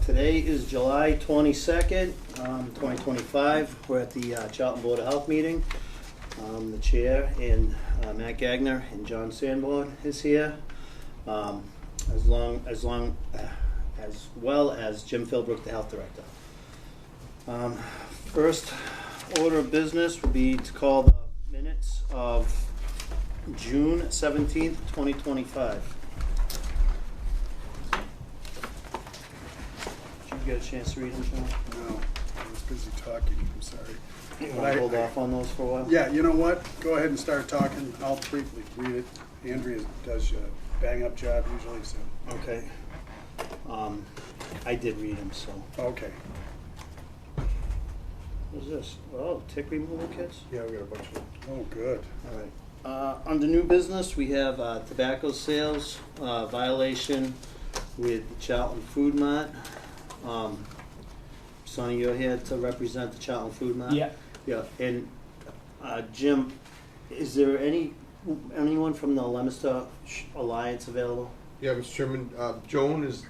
Today is July 22nd, 2025. We're at the Charlton Board of Health meeting. The chair and Matt Gagner and John Sanborn is here, as well as Jim Philbrook, the health director. First order of business would be to call the minutes of June 17th, 2025. Did you get a chance to read them, John? No, I was busy talking, I'm sorry. You want to hold off on those for a while? Yeah, you know what? Go ahead and start talking. I'll briefly read it. Andrea does a bang-up job usually, so. Okay. I did read them, so. Okay. What is this? Oh, tick removal kits? Yeah, we got a bunch of them. Oh, good. All right. Under new business, we have tobacco sales violation with Charlton Food Mart. Sonny, you're here to represent the Charlton Food Mart? Yeah. Yeah, and Jim, is there anyone from the Leominster Alliance available? Yeah, Mr. Chairman, Joan is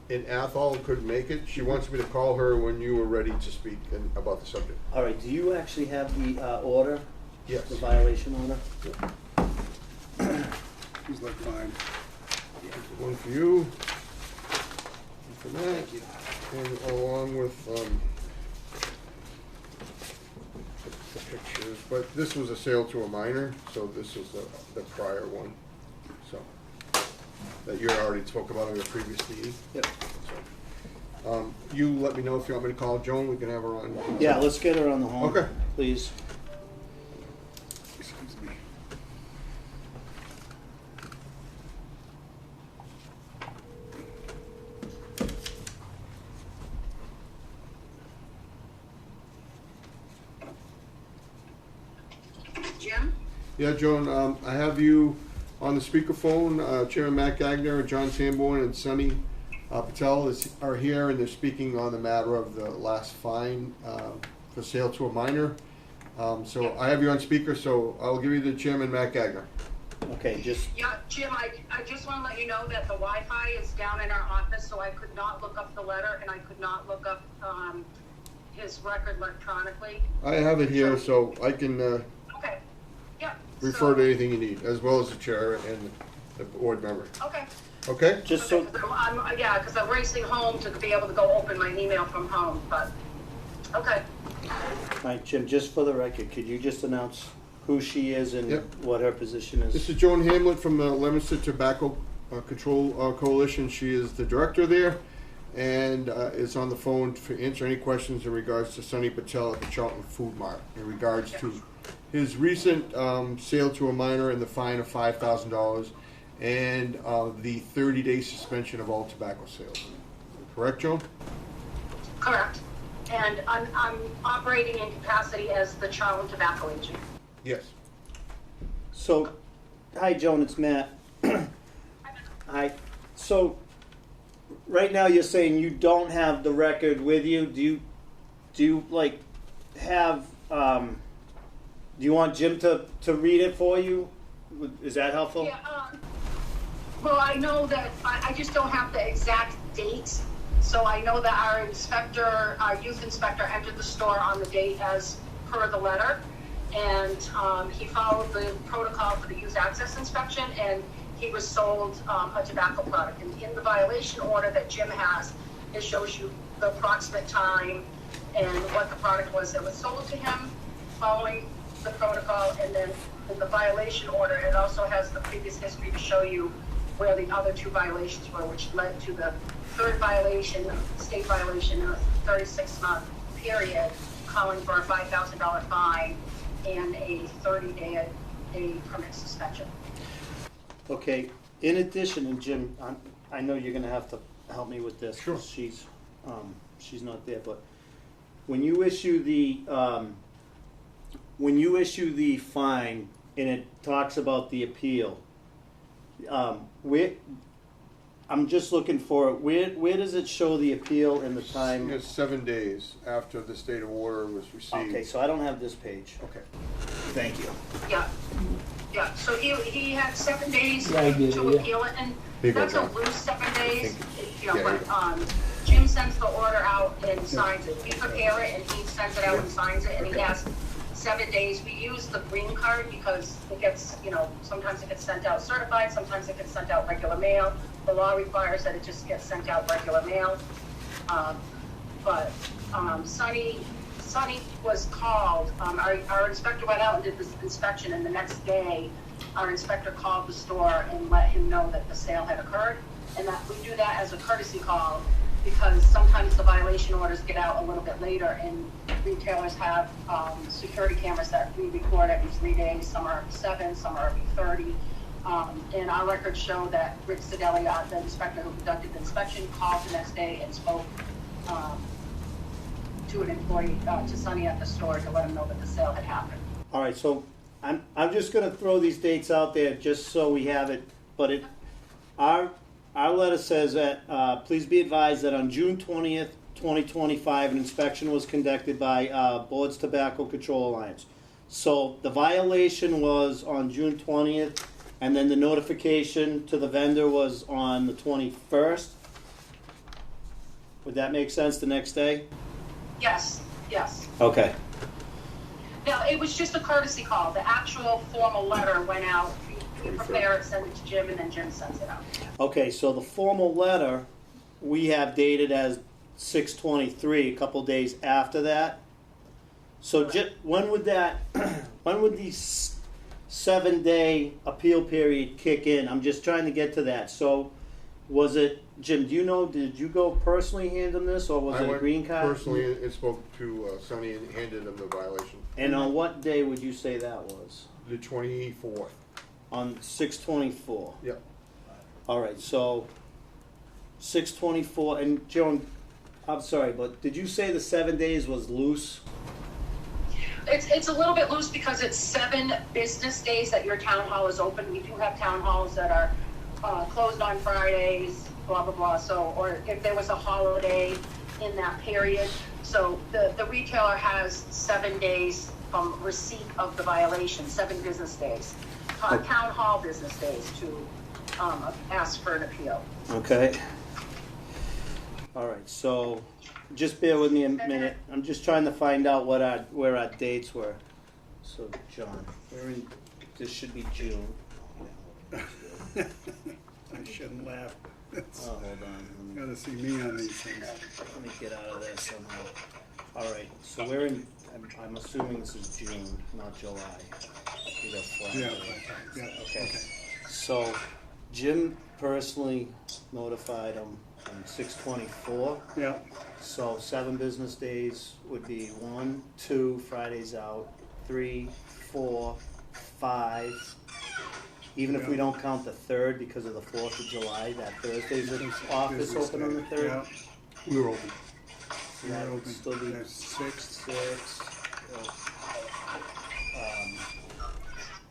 in Athol, couldn't make it. She wants me to call her when you are ready to speak about the subject. All right, do you actually have the order? Yes. The violation order? These look fine. One for you, one for Matt, and along with the pictures. But this was a sale to a minor, so this was the prior one. So that you already spoke about in the previous meeting. Yep. So, you let me know if you want me to call Joan. We can have her on. Yeah, let's get her on the horn. Okay. Please. Excuse me. Jim? Yeah, Joan, I have you on the speakerphone. Chairman Matt Gagner, John Sanborn, and Sonny Patel are here, and they're speaking on the matter of the last fine for sale to a minor. So I have you on speaker, so I'll give you the Chairman Matt Gagner. Okay, just, Yeah, Jim, I just want to let you know that the Wi-Fi is down in our office, so I could not look up the letter and I could not look up his record electronically. I have it here, so I can Okay, yeah. refer to anything you need, as well as the chair and the board member. Okay. Okay? just so, Yeah, because I'm racing home to be able to go open my email from home, but, okay. all right, Jim, just for the record, could you just announce who she is and Yep. what her position This is? is Joan Hamlet from the Leominster Tobacco Control Coalition. She is the director there, and is on the phone to answer any questions in regards to Sonny Patel at the Charlton Food Mart in regards to his recent sale to a minor and the fine of $5,000 and the 30-day suspension of all tobacco sales. Correct, Joan? Correct. And I'm operating in capacity as the Charlton tobacco agent. Yes. So, hi, Joan, it's Matt. Hi. So, right now you're saying you don't have the record with you. Do you like have? Do you want Jim to read it for you? Is that helpful? Yeah, well, I know that, I just don't have the exact dates. So I know that our youth inspector entered the store on the date as per the letter. And he followed the protocol for the youth access inspection, and he was sold a tobacco product. And in the violation order that Jim has, it shows you the approximate time and what the product was that was sold to him following the protocol. And then in the violation order, it also has the previous history to show you where the other two violations were, which led to the third violation, state violation, in a 36-month period, calling for a $5,000 fine and a 30-day permit suspension. Okay. In addition, and Jim, I know you're going to have to help me with this. Sure. 'Cause she's not there. But when you issue the fine and it talks about the appeal, I'm just looking for it. Where does it show the appeal and the time? It's 7 days after the state of order was received. Okay, so I don't have this page. Okay. Thank you. Yeah, yeah, so he had 7 days Yeah, I did, to yeah. appeal it, and Here you go, that's a John. loose 7 days. Thank You know, yeah, but Jim sends the order out and signs it. We prepare it and he sends it out and signs it, and he has 7 days. We use the green card because it gets, sometimes it gets sent out certified, sometimes it gets sent out regular mail. The law requires that it just gets sent out regular mail. But Sunny was called, our inspector went out and did this inspection, and the next day, our inspector called the store and let him know that the sale had occurred, and that we do that as a courtesy call, because sometimes the violation orders get out a little bit later, and retailers have security cameras that we record every 3 days. Some are every 7, some are every 30. And our records show that Rick Sedelia, the inspector who conducted the inspection, called the next day and spoke to an employee, to Sunny at the store, to let him know that the sale had happened. All right, so I'm just gonna throw these dates out there just so we have it, but our letter says that, please be advised that on June 20th, 2025, an inspection was conducted by Board's Tobacco Control Alliance. So the violation was on June 20th, and then the notification to the vendor was on the 21st. Would that make sense, the next day? Yes. Okay. Now, it was just a courtesy call. The actual formal letter went out. We prepare it, send it to Jim, and then Jim sends it out. Okay, so the formal letter we have dated as 6/23, a couple days after that. So when would the 7-day appeal period kick in? I'm just trying to get to that. So was it, Jim, do you know, did you go personally hand him this, or was I it a went green card? personally and spoke to Sonny and handed him the violation. And on what day would you say that was? The 24th. On 6/24. Yep. All right, so 6/24, and Joan, I'm sorry, but did you say the 7 days was loose? It's a little bit loose because it's 7 business days that your town hall is open. We do have town halls that are closed on Fridays, blah, blah, blah. So, or if there was a holiday in that period. So the retailer has 7 days from receipt of the violation, 7 business days. Town hall business days to ask for an appeal. Okay. All right, so just bear with me a minute. I'm just trying to find out where our dates were. So, John, this should be June. I shouldn't laugh. Oh, hold on. Gotta see me on these things. Let me get out of there somehow. All right, so I'm assuming this is June, not July. You got flag Yeah, there. yeah, Okay. So Jim personally notified him on 6/24. Yeah, So 7 business days would be 1, 2, Fridays out, 3, 4, 5. Even if we Yeah. don't count the 3rd because of the 4th of July, that Thursday's office business open on the day. 3rd. Yeah, We were open. So that we're would open. still be That's 6. 6.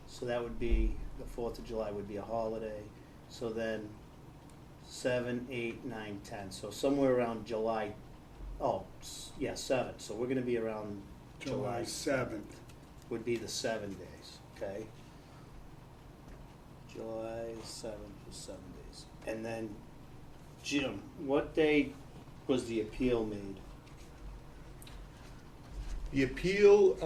So that would be, the 4th of July would be a holiday. So then 7, 8, 9, 10. So somewhere around July, 7. So we're gonna be around July 7th. would be the 7 days, okay? July 7th was 7 days. And then, Jim, what day was the appeal made? The appeal,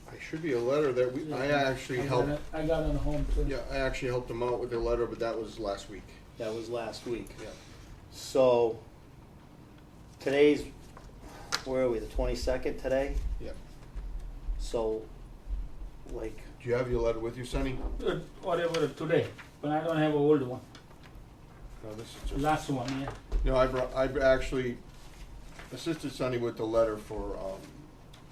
I should be a letter that I actually helped. I got it home too. Yeah, I actually helped him out with the letter, but that was last week. That was last week. Yeah. So, today's, where are we, the 22nd today? Yeah. So, like, Do you have your letter with you, Sonny? Whatever today, but I don't have an old one. No, this is just. Last one, yeah. No, I actually assisted Sonny with the letter for,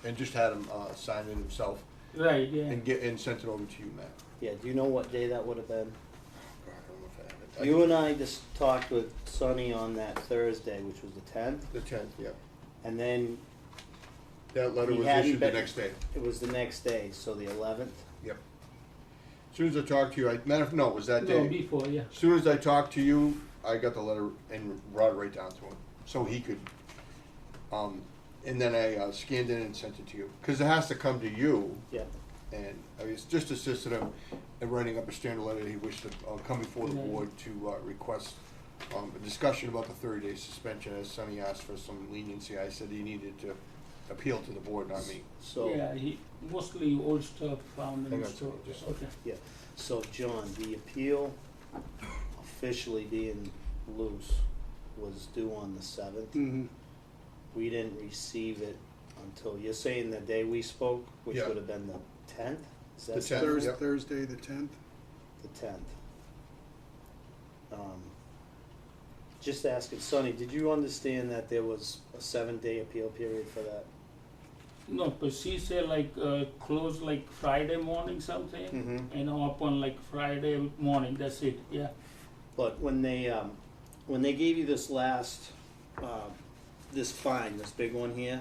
and just had him sign it himself Right, yeah. and sent it over to you, Matt. yeah, do you know what day that would have been? I don't know if I have it. You and I just talked with Sonny on that Thursday, which was the 10th, The 10th, yeah. and then That letter He was hadn't issued the been- next day. it was the next day, so the 11th. Yep. As soon as I talked to you, no, it was that No, day. before, yeah. As soon as I talked to you, I got the letter and brought it right down to him, so he could, and then I scanned it and sent it to you. Because it has to come to you, Yeah. and I was just assisted him in writing up a standard letter that he wished to come before the Yeah. board to request a discussion about the 30-day suspension, as Sonny asked for some leniency. I said he needed to appeal to the board, not me. So, Yeah, he, mostly old stuff found I in the got store, you, yeah. okay. yeah, so John, the appeal officially being loose was due on the 7th. Mm-hmm. We didn't receive it until, you're saying the day we spoke, which Yeah. would have been the 10th? Is that The 10th. Thursday, Yep. Thursday the 10th. The 10th. Just asking, Sonny, did you understand that there was a 7-day appeal period for that? No, but she said like, close like Friday morning something, Mm-hmm. you know, up on like Friday morning, that's it, yeah. But when they gave you this last, this fine, this big one here,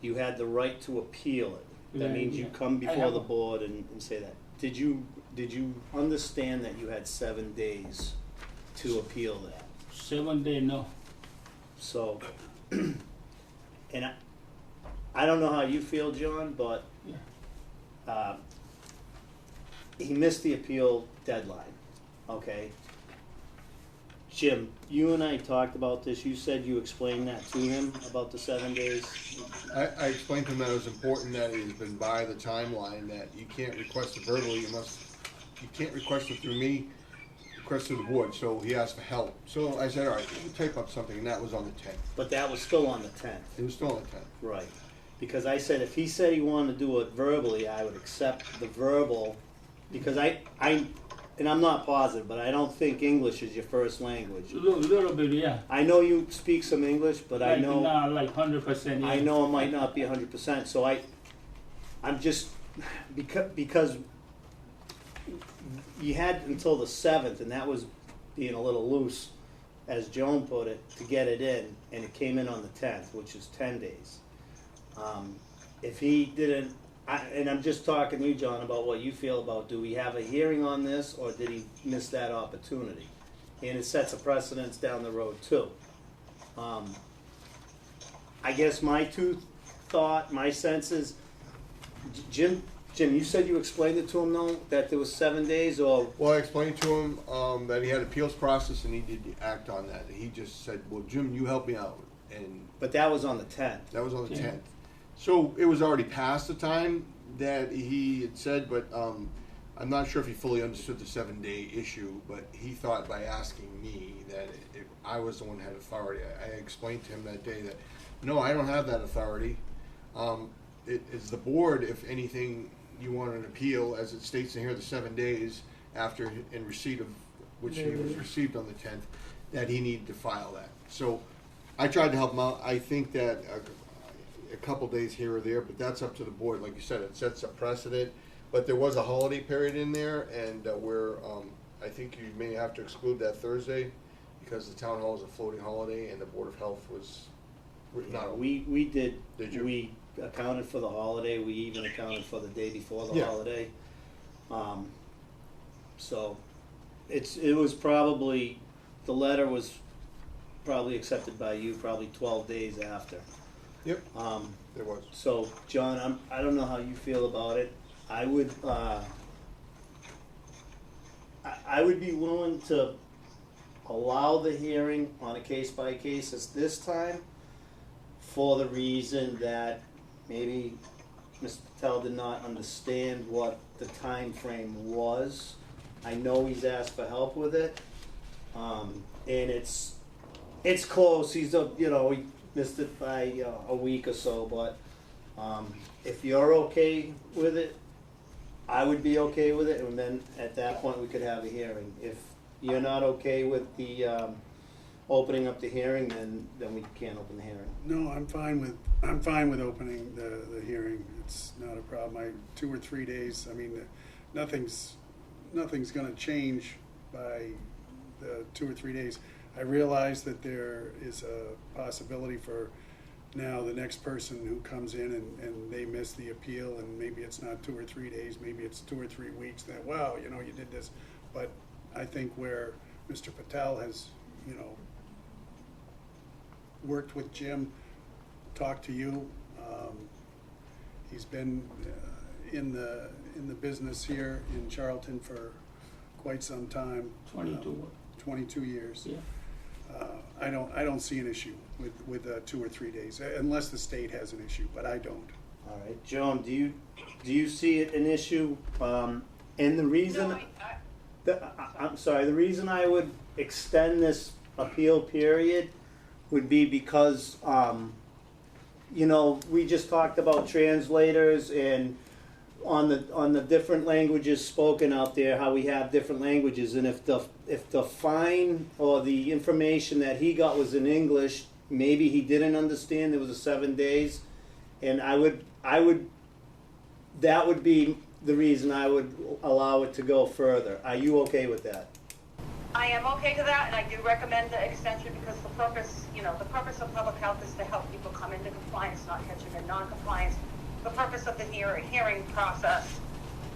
you had the right to appeal it. That Yeah, means you yeah. come I before have the a- board and say that. Did you understand that you had 7 days to appeal that? 7 day, no. So, and I don't know how you feel, John, but Yeah. he missed the appeal deadline, okay? Jim, you and I talked about this, you said you explained that to him about the 7 days? I explained to him that it was important that he's been by the timeline, that you can't request it verbally, you can't request it through me, request through the board, so he asked for help. So I said, all right, we'll type up something, and that was on the 10th. But that was still on the 10th. It was still on the 10th. Right, because I said if he said he wanted to do it verbally, I would accept the verbal, because and I'm not positive, but I don't think English is your first language. Little bit, yeah. I know you speak some English, but I Like, know, nah, like 100%, yeah. I know it might not be 100%, so I'm just, because you had until the 7th, and that was being a little loose, as Joan put it, to get it in, and it came in on the 10th, which is 10 days. If he didn't, and I'm just talking to you, John, about what you feel about, do we have a hearing on this, or did he miss that opportunity? And it sets a precedence down the road too. I guess my my sense is, Jim, you said you explained it to him, though, that there was 7 days, or, Well, I explained to him that he had appeals process and he needed to act on that. He just said, well, Jim, you help me out. And but that was on the 10th. that was on the Yeah. 10th. So it was already past the time that he had said, but I'm not sure if he fully understood the 7-day issue, but he thought by asking me that I was the one who had authority. I explained to him that day that, no, I don't have that authority. It is the board, if anything, you want an appeal, as it states in here, the 7 days after in receipt of, which he was received on the 10th, that he needed to file that. So I tried to help him out. I think that a couple days here or there, but that's up to the board. Like you said, it sets a precedent. But there was a holiday period in there, and I think you may have to exclude that Thursday because the town hall is a floating holiday, and the Board of Health was not. We did, Did you? we accounted for the holiday, we even accounted for the day before the Yeah. holiday. So, it was probably, the letter was probably accepted by you probably 12 days after. Yep, there was. So, John, I don't know how you feel about it. I would, I would be willing to allow the hearing on a case-by-case as this time, for the reason that maybe Mr. Patel did not understand what the time frame was. I know he's asked for help with it, and it's close. He's he missed it by a week or so, but if you're okay with it, I would be okay with it, and then at that point we could have a hearing. If you're not okay with the opening up the hearing, then we can't open the hearing. No, I'm fine with opening the hearing. It's not a problem. 2 or 3 days, I mean, nothing's gonna change by the 2 or 3 days. I realize that there is a possibility for now the next person who comes in and they miss the appeal, and maybe it's not 2 or 3 days, maybe it's 2 or 3 weeks, that, wow, you did this. But I think where Mr. Patel has, worked with Jim, talked to you, he's been in the business here in Charlton for quite some time. 22, 22 years. yeah. I don't see an issue with 2 or 3 days, unless the state has an issue, but I don't. All right, Joan, do you see it an issue? And the reason, No, I'm sorry, the reason I would extend this appeal period would be because, you know, we just talked about translators and on the different languages spoken out there, how we have different languages, and if the fine or the information that he got was in English, maybe he didn't understand there was a 7 days, and that would be the reason I would allow it to go further. Are you okay with that? I am okay to that, and I do recommend the extension because the purpose, the purpose of public health is to help people come into compliance, not catch them in non-compliance. The purpose of the hearing process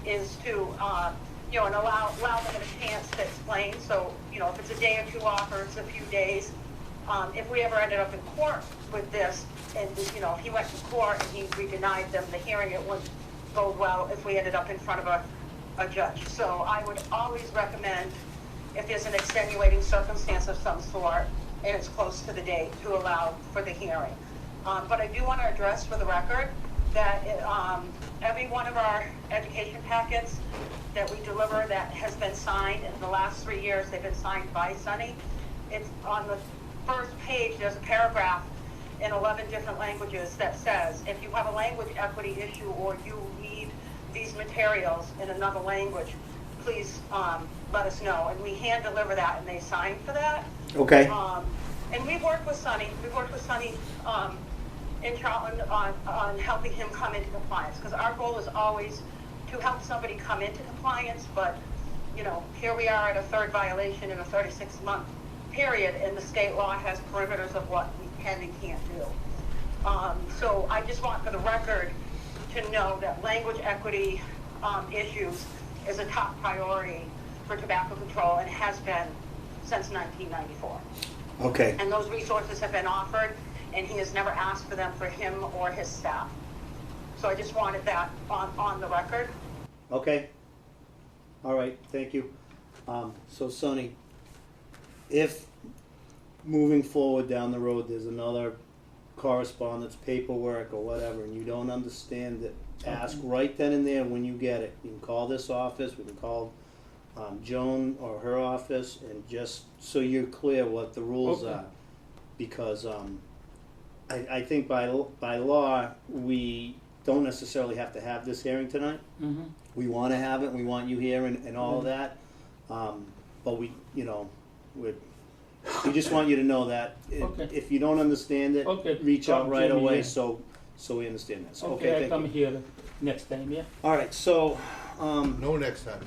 is to, and allow them a chance to explain. So, if it's a day or two off or it's a few days, if we ever ended up in court with this, and if he went to court and we denied them the hearing, it wouldn't go well if we ended up in front of a judge. So I would always recommend, if there's an extenuating circumstance of some sort and it's close to the date, to allow for the hearing. But I do want to address for the record that every one of our education packets that we deliver that has been signed in the last 3 years, they've been signed by Sunny. It's on the first page, there's a paragraph in 11 different languages that says, if you have a language equity issue or you need these materials in another language, please let us know. And we hand deliver that, and they sign for that. Okay. And we've worked with Sunny. We've worked with Sunny in Charlton on helping him come into compliance, because our goal is always to help somebody come into compliance, but here we are at a third violation in a 36-month period, and the state law has perimeters of what we can and can't do. So I just want for the record to know that language equity issues is a top priority for tobacco control and has been since 1994. Okay. And those resources have been offered, and he has never asked for them for him or his staff. So I just wanted that on the record. Okay. All right, thank you. So Sonny, if moving forward down the road, there's another correspondence, paperwork or whatever, and you don't understand it, ask right then and there when you get it. You can call this office, we can call Joan or her office, and just so you're clear what the rules Okay. are. Because I think by law, we don't necessarily have to have this hearing tonight. Mm-hmm. We want to have it, we want you here and all of that. But we just want you to know that Okay. if you don't understand it, Okay. reach out Talk right Jamie, away yeah. so we understand that. So, Okay, I thank come you. here next time, yeah. All right, so, No next time.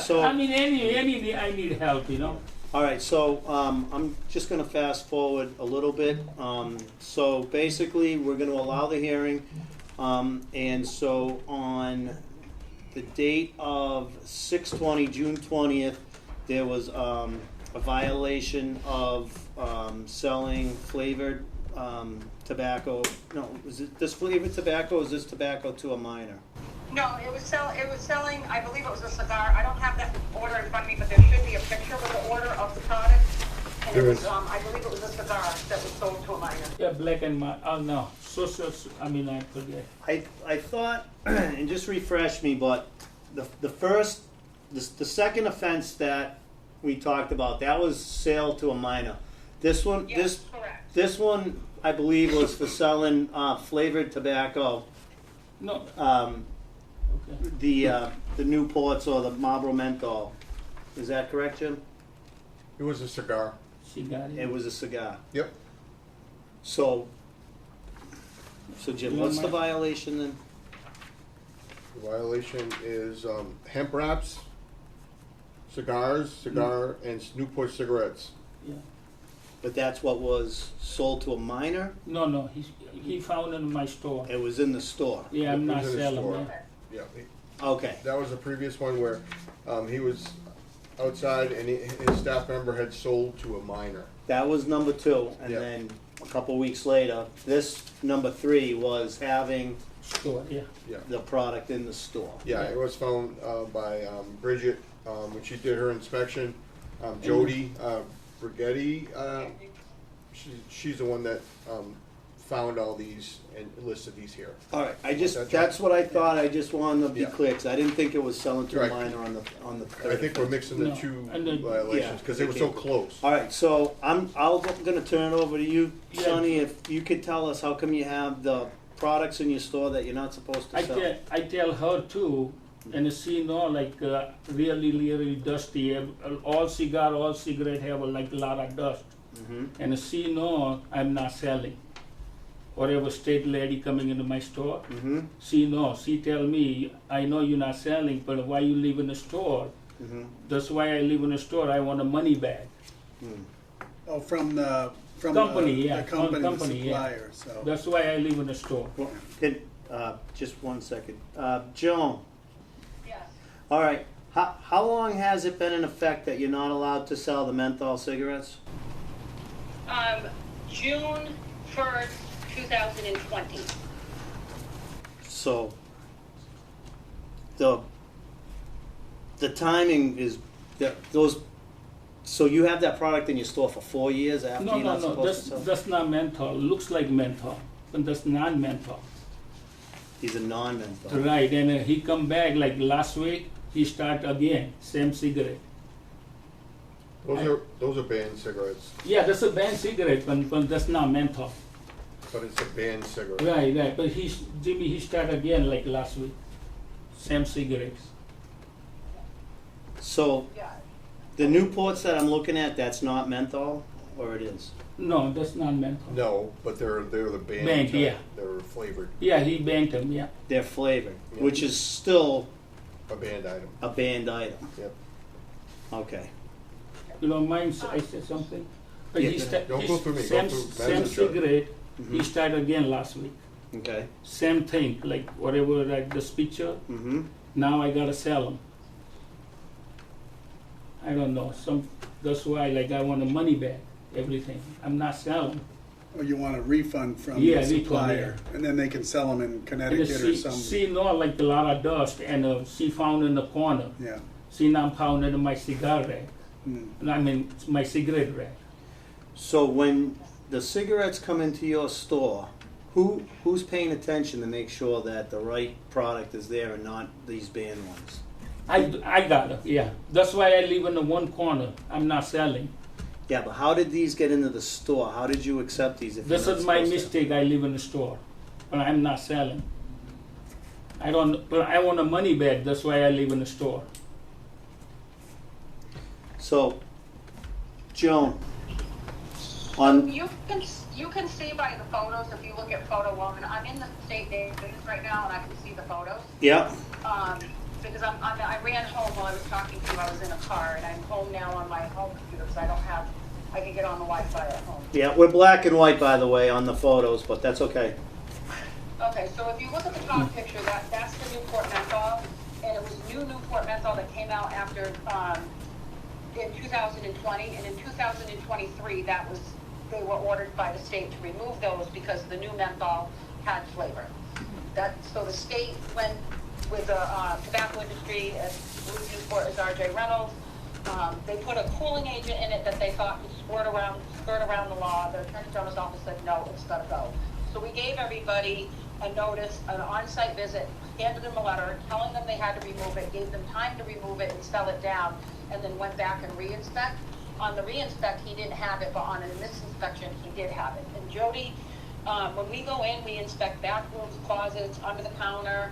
so, I mean, any I need help, all right, so I'm just going to fast forward a little bit. So basically, we're going to allow the hearing, and so on the date of 6/20, June 20th, there was a violation of selling flavored tobacco. No, is it this flavored tobacco? Or is this tobacco to a minor? No, it was selling, I believe it was a cigar. I don't have that order in front of me, but there should be a picture with the order of the product. And it There was, is. I believe it was a cigar that was sold to a minor. Yeah, black and white. Oh no, I forget. I thought, and just refresh me, but the second offense that we talked about, that was sale to a minor. This one, Yes, correct. this one, I believe, was for selling flavored tobacco. No, okay. The Newports or the Marlboro Menthol. Is that correct, Jim? It was a cigar. Cigar. It was a cigar. Yep. So Jim, You what's want the my- violation then? The violation is hemp wraps, cigars, and Newport cigarettes. Yeah. But that's what was sold to a minor? No, he found it in my store. It was in the store. Yeah, I'm It not was in the selling. store. Yeah. Yeah. Okay. That was the previous one where he was outside and his staff member had sold to a minor. That was number 2, and Yeah. then a couple weeks later, this number 3 was having Store, yeah. Yeah. the product in the store. Yeah, it was found by Bridget when she did her inspection. Jody Brigetti, she's the one that, found all these and listed these here. All right, That's that's what I thought, I just wanted to be Yeah. clear, 'cause I didn't think it was selling to a Right. minor on the I third. think we're mixing the No, two and then- violations, because they were so close. All right, so I'm gonna turn it over to you, Yeah. Sonny, if you could tell us how come you have the products in your store that you're not supposed to sell? I tell her too, and she know like really dusty. All cigarette have like a lot of dust, Mhm. and she know I'm not selling. Whatever state lady coming into my store, Mhm. she know. She tell me, I know you're not selling, but why you leave in the store? Mhm. That's why I leave in the store. I want a money back. Oh, from the Company, yeah, the company, the company, yeah. supplier. So That's why I leave in the store. Well, just one second. Joan, Yes. all right, how long has it been in effect that you're not allowed to sell the menthol cigarettes? June 1st, 2020. So, the timing is, those, so you have that product in your store for 4 years after No, you're not no, supposed to sell? that's not menthol. Looks like menthol, but that's not menthol. These are non-menthol. Right, and he come back like last week. He start again, same cigarette. Those are banned cigarettes, Yeah, that's a banned cigarette, but that's not menthol. but it's a banned cigarette. Right, but Jimmy, he start again like last week, same cigarettes. So, Yeah. the Newports that I'm looking at, that's not menthol, or it is? No, that's not menthol. No, but they're the banned Banned, type. yeah. They're flavored, Yeah, he banned them. Yeah. They're flavored, Yeah. which is still a banned item. a banned item. Yep. Okay. You don't mind I said something? But Yeah, he go start, Don't go through me, go same, through same Madam Chair. cigarette. Mhm. He start again last week. Okay. Same thing, like whatever like this picture. Mm-hmm. Now I gotta sell them. I don't know. That's why like I want the money back. Everything. I'm not selling. or you want a refund from Yeah, the refund, supplier, yeah. and then they can sell them in And Connecticut or she some. know like a lot of dust, and she found in the corner. Yeah. She now found in my cigar rack. Mm. I mean my cigarette rack. So when the cigarettes come into your store, who's paying attention to make sure that the right product is there and not these banned ones? I got it. Yeah. That's why I leave in the one corner. I'm not selling. Yeah, but how did these get into the store? How did you accept these? If This you're not is my supposed to? mistake. I live in the store, but I'm not selling. I don't. But I want the money back. That's why I live in the store. So, Joan, on You can see by the photos, if you look at Photo Woman, I'm in the state database right now and I can see the photos. yeah, Because I ran home while I was talking to you, I was in a car, and I'm home now on my home computer because I can get on the Wi-Fi at home. yeah, we're black and white by the way on the photos, but that's okay. Okay, so if you look at the top picture, that's the Newport menthol, and it was new Newport menthol that came out after, in 2020, and in 2023, they were ordered by the state to remove those because the new menthol had flavor. So the state went with the tobacco industry and Newport as R.J. Reynolds. They put a cooling agent in it that they thought would skirt around the law. The Attorney General's office said, no, it's got to go. So we gave everybody a notice, an on-site visit, handed them a letter telling them they had to remove it, gave them time to remove it and sell it down, and then went back and re-inspect. On the re-inspect, he didn't have it, but on this inspection, he did have it. And Jody, when we go in, we inspect bathrooms, closets, under the counter,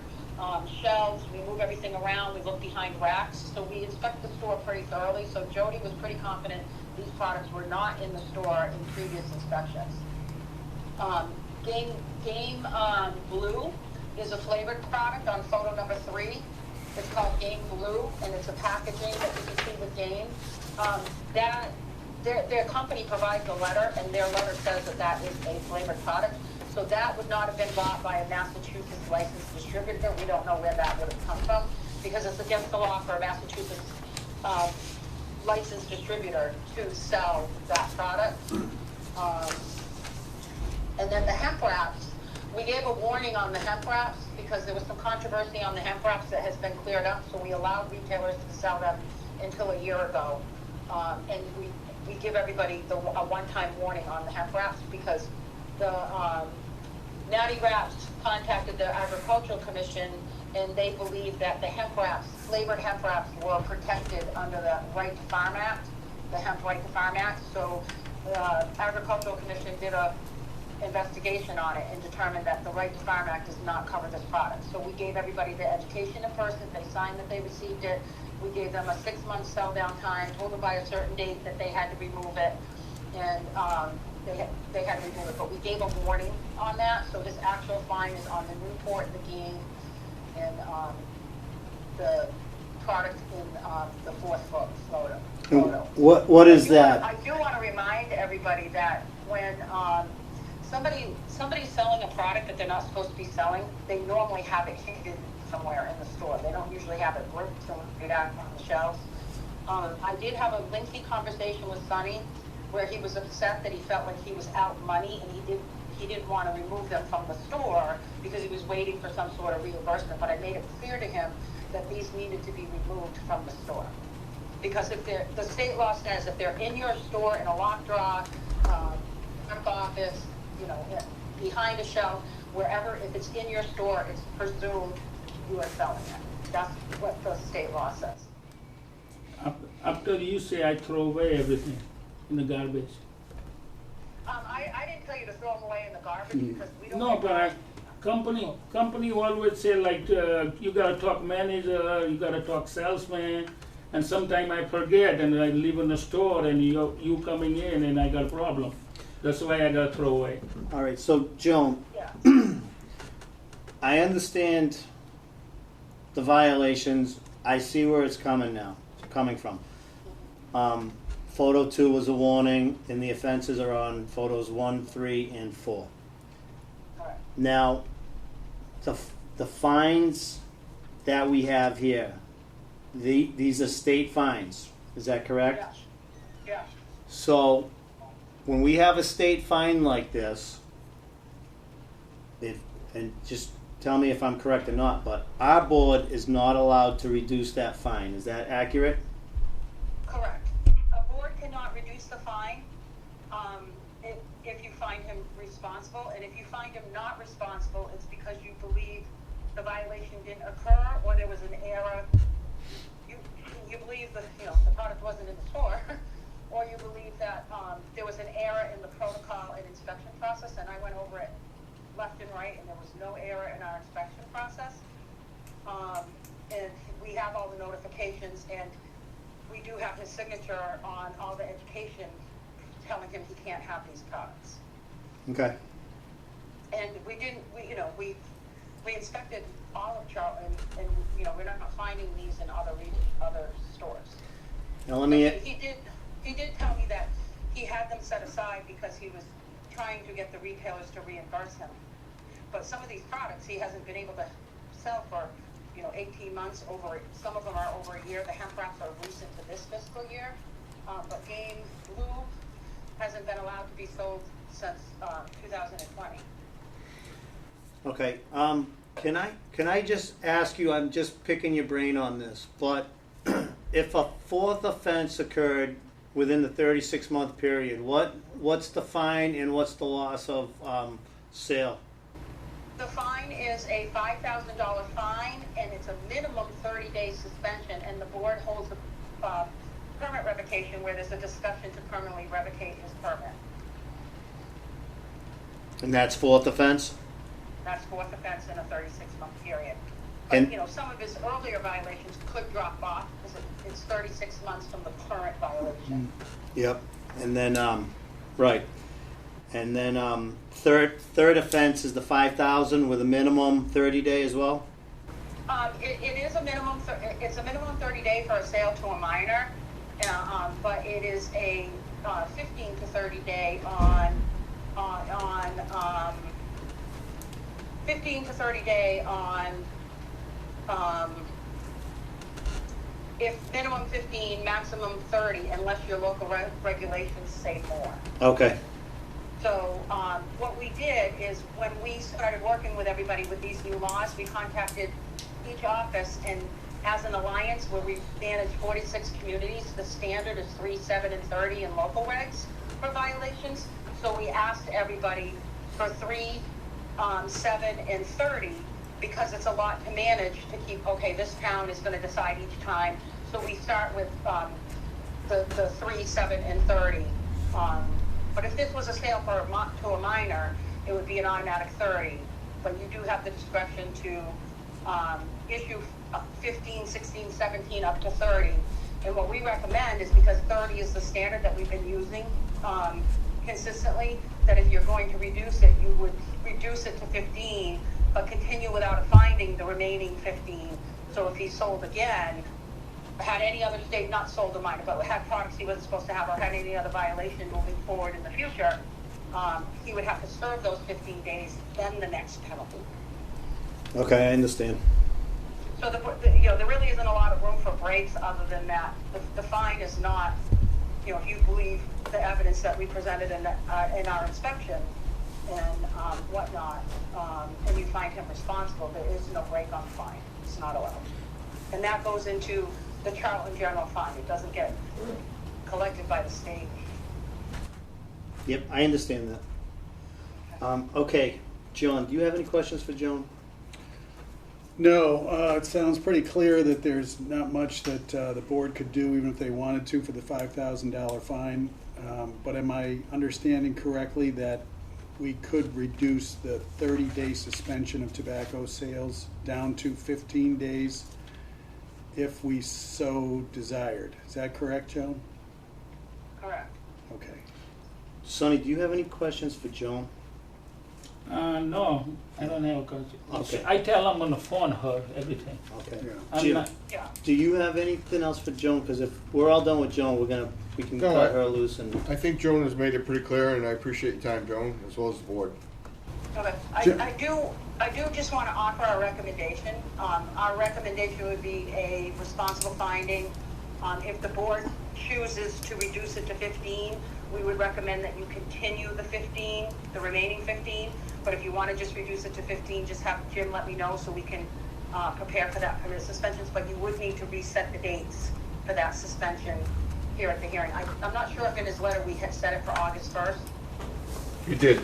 shelves, we move everything around, we look behind racks. So we inspect the store pretty thoroughly. So Jody was pretty confident these products were not in the store in previous inspections. Game Blue is a flavored product on photo number 3. It's called Game Blue, and it's a packaging that you can see with Game. Their company provides a letter, and their letter says that is a flavored product. So that would not have been bought by a Massachusetts licensed distributor. We don't know where that would have come from, because it's against the law for a Massachusetts licensed distributor to sell that product. And then the hemp wraps, we gave a warning on the hemp wraps because there was some controversy on the hemp wraps that has been cleared up, so we allowed retailers to sell them until a year ago. And we give everybody a one-time warning on the hemp wraps because the Natty Wraps contacted the Agricultural Commission and they believe that the hemp wraps, flavored hemp wraps, were protected under the Right to Farm Act, the Hemp Right to Farm Act. So the Agricultural Commission did a investigation on it and determined that the Right to Farm Act does not cover this product. So we gave everybody the education in person, they signed that they received it. We gave them a 6-month sell down time, told them by a certain date that they had to remove it, and they had to remove it. But we gave a warning on that, so this actual fine is on the Newport, the Game, and the product in the fourth photo. What is that? I do want to remind everybody that when somebody's selling a product that they're not supposed to be selling, they normally have it hidden somewhere in the store. They don't usually have it grouped right out on the shelves. I did have a lengthy conversation with Sonny where he was upset that he felt like he was out money and he didn't want to remove them from the store because he was waiting for some sort of reimbursement. But I made it clear to him that these needed to be removed from the store. Because if the state law says if they're in your store in a locked drawer, front office, you know, behind a shelf, wherever, if it's in your store, it's presumed you are selling it. That's what the state law says. After you say I throw away everything in the garbage. I didn't tell you to throw them away in the garbage because we don't. No, but company always say like you gotta talk manager, you gotta talk salesman, and sometimes I forget and I leave in the store and you coming in and I got a problem. That's why I gotta throw away. All right, so Joan, Yeah. I understand the violations. I see where it's coming from. Photo 2 was a warning, and the offenses are on photos 1, 3, and 4. Correct. Now, the fines that we have here, these are state fines. Is that correct? Yes. Yes. So, when we have a state fine like this, and just tell me if I'm correct or not, but our board is not allowed to reduce that fine. Is that accurate? Correct. A board cannot reduce the fine if you find him responsible, and if you find him not responsible, it's because you believe the violation didn't occur or there was an error. You believe the product wasn't in the store, or you believe that there was an error in the protocol and inspection process, and I went over it left and right, and there was no error in our inspection process. And we have all the notifications, and we do have his signature on all the education telling him he can't have these products. Okay. And we inspected all of Charlton, and we're not finding these in other stores. Now let me. He did tell me that he had them set aside because he was trying to get the retailers to reimburse him. But some of these products he hasn't been able to sell for 18 months. Some of them are over a year. The hemp wraps are recent to this fiscal year, but Game Blue hasn't been allowed to be sold since 2020. Okay. Can I just ask you? I'm just picking your brain on this, but if a fourth offense occurred within the 36-month period, what's the fine and what's the loss of sale? The fine is a $5,000 fine, and it's a minimum 30-day suspension, and the board holds a permit revocation where there's a discussion to permanently revocate his permit. And that's fourth offense? That's fourth offense in a 36-month period. And- But, some of his earlier violations could drop off because it's 36 months from the current violation. Yep. And then, right. And then third offense is the 5,000 with a minimum 30-day as well? It is a minimum. It's a minimum 30-day for a sale to a minor, but it is a 15 to 30-day on 15 to 30-day on if minimum 15, maximum 30, unless your local regulations say more. Okay. So what we did is when we started working with everybody with these new laws, we contacted each office and as an alliance where we manage 46 communities, the standard is 3, 7, and 30 in local regs for violations. So we asked everybody for 3, 7, and 30 because it's a lot to manage to keep, okay, this town is going to decide each time. So we start with the 3, 7, and 30. But if this was a sale to a minor, it would be an automatic 30. But you do have the discretion to issue 15, 16, 17, up to 30. And what we recommend is, because 30 is the standard that we've been using consistently, that if you're going to reduce it, you would reduce it to 15, but continue without a finding the remaining 15. So if he sold again, had any other state, not sold a minor, but had products he wasn't supposed to have, or had any other violation moving forward in the future, he would have to serve those 15 days, then the next penalty. Okay, I understand. So there really isn't a lot of room for breaks other than that. The fine is not, if you believe the evidence that we presented in our inspection and whatnot, and you find him responsible, there is no break on the fine. It's not allowed. And that goes into the Charlton General Fund. It doesn't get collected by the state. Yep, I understand that. Okay, John, do you have any questions for Joan? No, it sounds pretty clear that there's not much that the board could do, even if they wanted to, for the $5,000 fine. But am I understanding correctly that we could reduce the 30-day suspension of tobacco sales down to 15 days if we so desired? Is that correct, Joan? Correct. Okay. Sonny, do you have any questions for Joan? No, I don't have a question. Okay. I tell them on the phone her everything. Okay. Yeah. I'm Jim, not, Yeah. do you have anything else for Joan? Because if we're all done with Joan, we can No, cut her loose and. I think Joan has made it pretty clear, and I appreciate your time, Joan, as well as the board. Okay. Jim- I do just want to offer a recommendation. Our recommendation would be a responsible finding. If the board chooses to reduce it to 15, we would recommend that you continue the remaining 15. But if you want to just reduce it to 15, just have Jim let me know so we can prepare for that permit suspensions. But you would need to reset the dates for that suspension here at the hearing. I'm not sure if in his letter we had set it for August 1st. You did.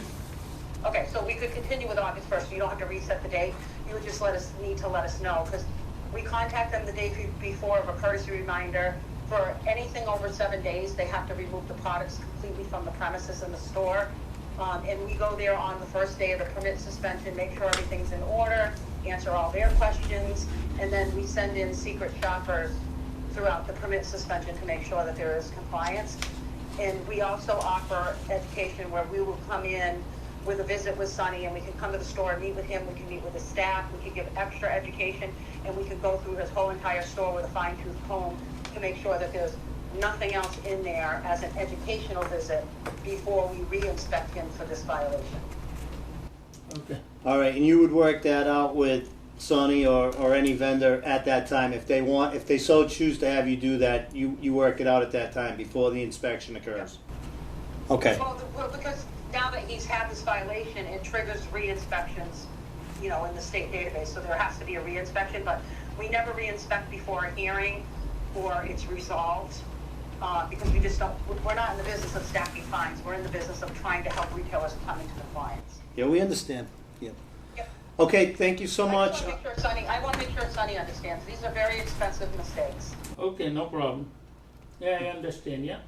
Okay, so we could continue with August 1st, so you don't have to reset the date. You would just need to let us know, because we contact them the day before of a courtesy reminder. For anything over 7 days, they have to remove the products completely from the premises in the store. And we go there on the first day of the permit suspension, make sure everything's in order, answer all their questions, and then we send in secret shoppers throughout the permit suspension to make sure that there is compliance. And we also offer education where we will come in with a visit with Sonny, and we can come to the store and meet with him. We can meet with his staff. We can give extra education, and we can go through his whole entire store with a fine-tooth comb to make sure that there's nothing else in there as an educational visit before we re-inspect him for this violation. okay. All right, and you would work that out with Sonny or any vendor at that time if they so choose to have you do that. You work it out at that time before the inspection occurs. Okay. Well, because now that he's had this violation, it triggers re-inspections, in the state database. So there has to be a re-inspection, but we never re-inspect before a hearing or it's resolved. Because we're not in the business of stacking fines. We're in the business of trying to help retailers come into compliance. Yeah, we understand. Yep. Yep. Okay, thank you so much. I want to make sure Sonny understands. These are very expensive mistakes. Okay, no problem. Yeah, I understand, yeah.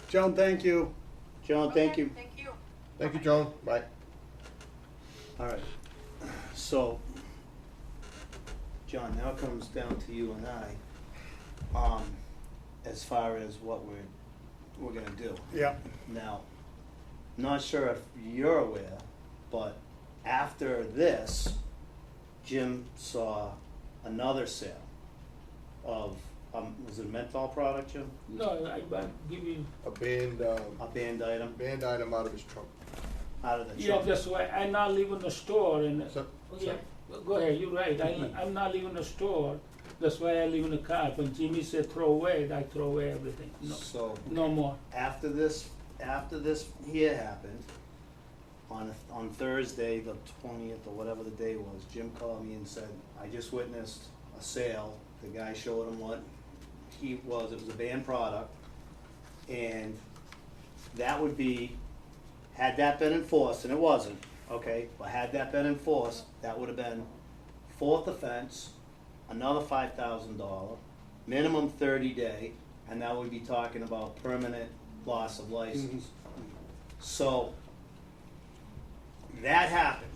Joan, thank you. John, thank Okay, you. Thank you. Thank you, Joan. Bye. All right. So, John, now it comes down to you and I, as far as what we're gonna do. Yeah. Now, not sure if you're aware, but after this, Jim saw another sale of, was it a menthol product, Jim? No, I give you, A banned A banned item item out of his trunk. out of the yeah, trunk. that's why I'm not leaving the store and, So, yeah, go ahead, you're right. I'm not leaving the store. That's why I leave in the car. When Jimmy said throw away, I throw away everything. No, So, no more. after this here happened, on Thursday, the 20th or whatever the day was, Jim called me and said, I just witnessed a sale. The guy showed him what it was a banned product. And that would be, had that been enforced, and it wasn't, okay, but had that been enforced, that would have been fourth offense, another $5,000, minimum 30-day, and that would be talking about permanent loss of license. So, that happened.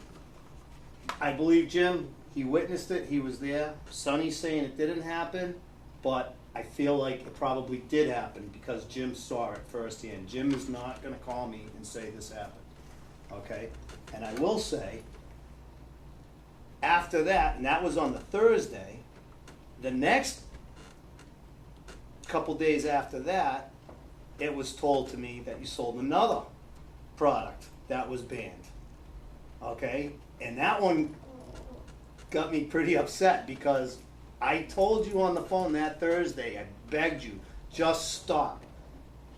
I believe Jim, he witnessed it, he was there. Sonny's saying it didn't happen, but I feel like it probably did happen because Jim saw it firsthand. Jim is not gonna call me and say this happened, okay? And I will say, after that, and that was on the Thursday, the next couple days after that, it was told to me that you sold another product that was banned, okay? And that one got me pretty upset because I told you on the phone that Thursday, I begged you, just stop.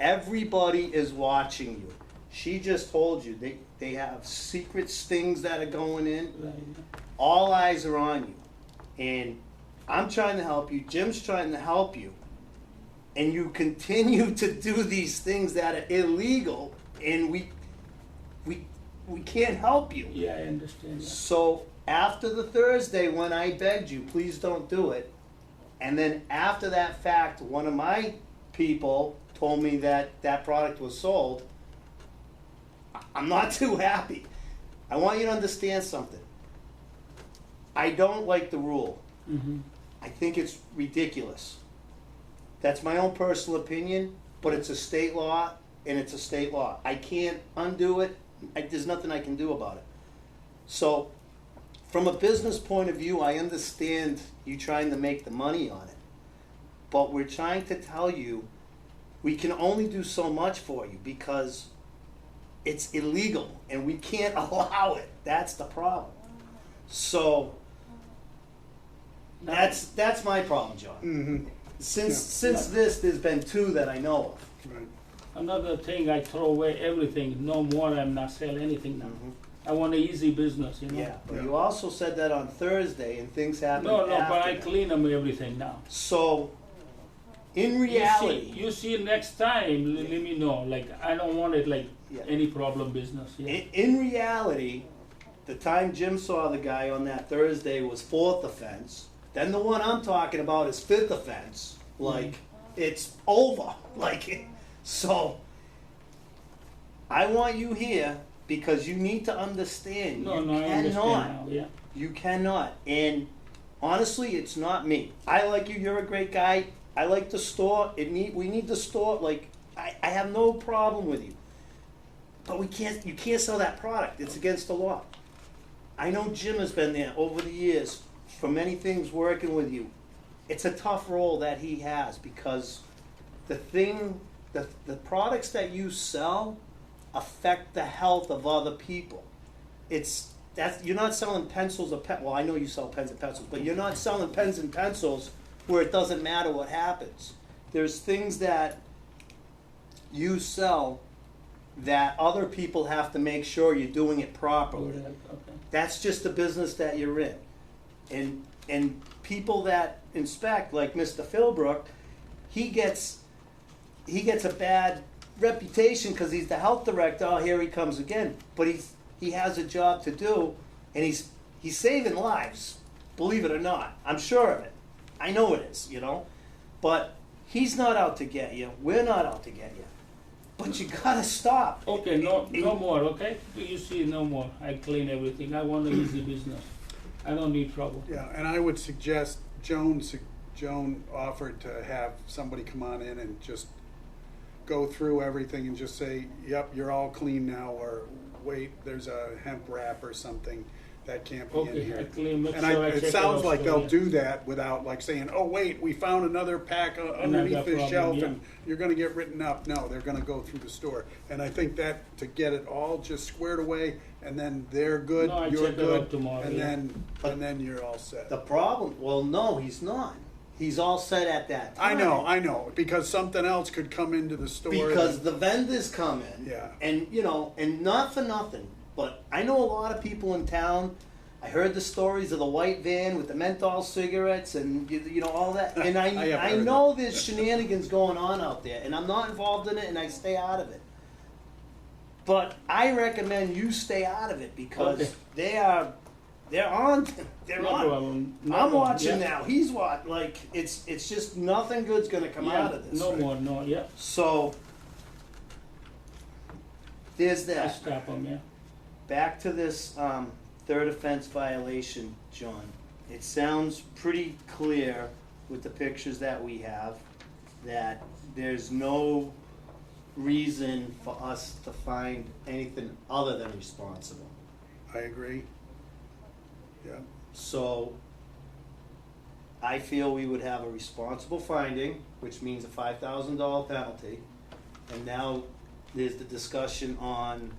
Everybody is watching you. She just told you they have secret stings that are going in. Right. All eyes are on you. And I'm trying to help you, Jim's trying to help you. And you continue to do these things that are illegal, and we can't help you. Yeah, I understand. Yeah. So after the Thursday when I begged you, please don't do it, and then after that fact, one of my people told me that that product was sold, I'm not too happy. I want you to understand something. I don't like the rule. Mm-hmm. I think it's ridiculous. That's my own personal opinion, but it's a state law, and it's a state law. I can't undo it. There's nothing I can do about it. So, from a business point of view, I understand you trying to make the money on it. But we're trying to tell you, we can only do so much for you because it's illegal, and we can't allow it. That's the problem. So, that's my problem, John. Mm-hmm. Since this, there's been two that I know of. Right. Another thing, I throw away everything. No more, I'm not selling anything now. I want an easy business, you know. Yeah, but Yeah. you also said that on Thursday, and things happened No, after but I that. clean them everything now. So, in reality, You see next time, let me know. Like, I don't want it like Yeah. any problem business. Yeah. in reality, the time Jim saw the guy on that Thursday was fourth offense. Then the one I'm talking about is fifth offense. Like, it's over. Like, so, I want you here because you need to understand. No, you no, I understand cannot. now. Yeah. You cannot. And honestly, it's not me. I like you. You're a great guy. I like the store. We need the store. Like, I have no problem with you. But you can't sell that product. It's against the law. I know Jim has been there over the years for many things working with you. It's a tough role that he has because the products that you sell affect the health of other people. You're not selling pencils or well, I know you sell pens and pencils, but you're not selling pens and pencils where it doesn't matter what happens. There's things that you sell that other people have to make sure you're doing it properly. Okay. That's just the business that you're in. And people that inspect, like Mr. Philbrook, he gets a bad reputation because he's the health director. Oh, here he comes again. But he has a job to do, and he's saving lives. Believe it or not, I'm sure of it. I know it is, you know. But he's not out to get you. We're not out to get you. But you gotta stop. Okay, no more, okay? You see, no more. I clean everything. I want an easy business. I don't need trouble. Yeah, and I would suggest Joan offered to have somebody come on in and just go through everything and just say, yep, you're all clean now, or wait, there's a hemp wrap or something that can't be in Okay, I here. clean, make And sure I it check sounds it like out, they'll yeah. do that without like saying, oh wait, we found another pack underneath this problem, shelf yeah. and you're gonna get written up. No, they're gonna go through the store. And I think that to get it all just squared away and then they're good, No, I you're check it out good, tomorrow, and yeah. then you're all set. The problem, well, no, he's not. He's all set at that time. I know, because something else could come into the store. Because the vendors come in. Yeah. And, and not for nothing, but I know a lot of people in town I heard the stories of the white van with the menthol cigarettes and you know all that, and I have I heard know there's shenanigans going on out there, and I'm not involved in it, and I stay out of it. But I recommend you stay out of it because Okay. they're on. They're No on. problem. No I'm more. watching Yeah. now. He's watching. Like it's just nothing good's gonna come Yeah, out of this. no right? more, no, yeah. So there's I that. stop them, yeah. Back to this third offense violation, John. It sounds pretty clear with the pictures that we have that there's no reason for us to find anything other than responsible. I agree. Yeah, So I feel we would have a responsible finding, which means a $5,000 penalty. And now there's the discussion on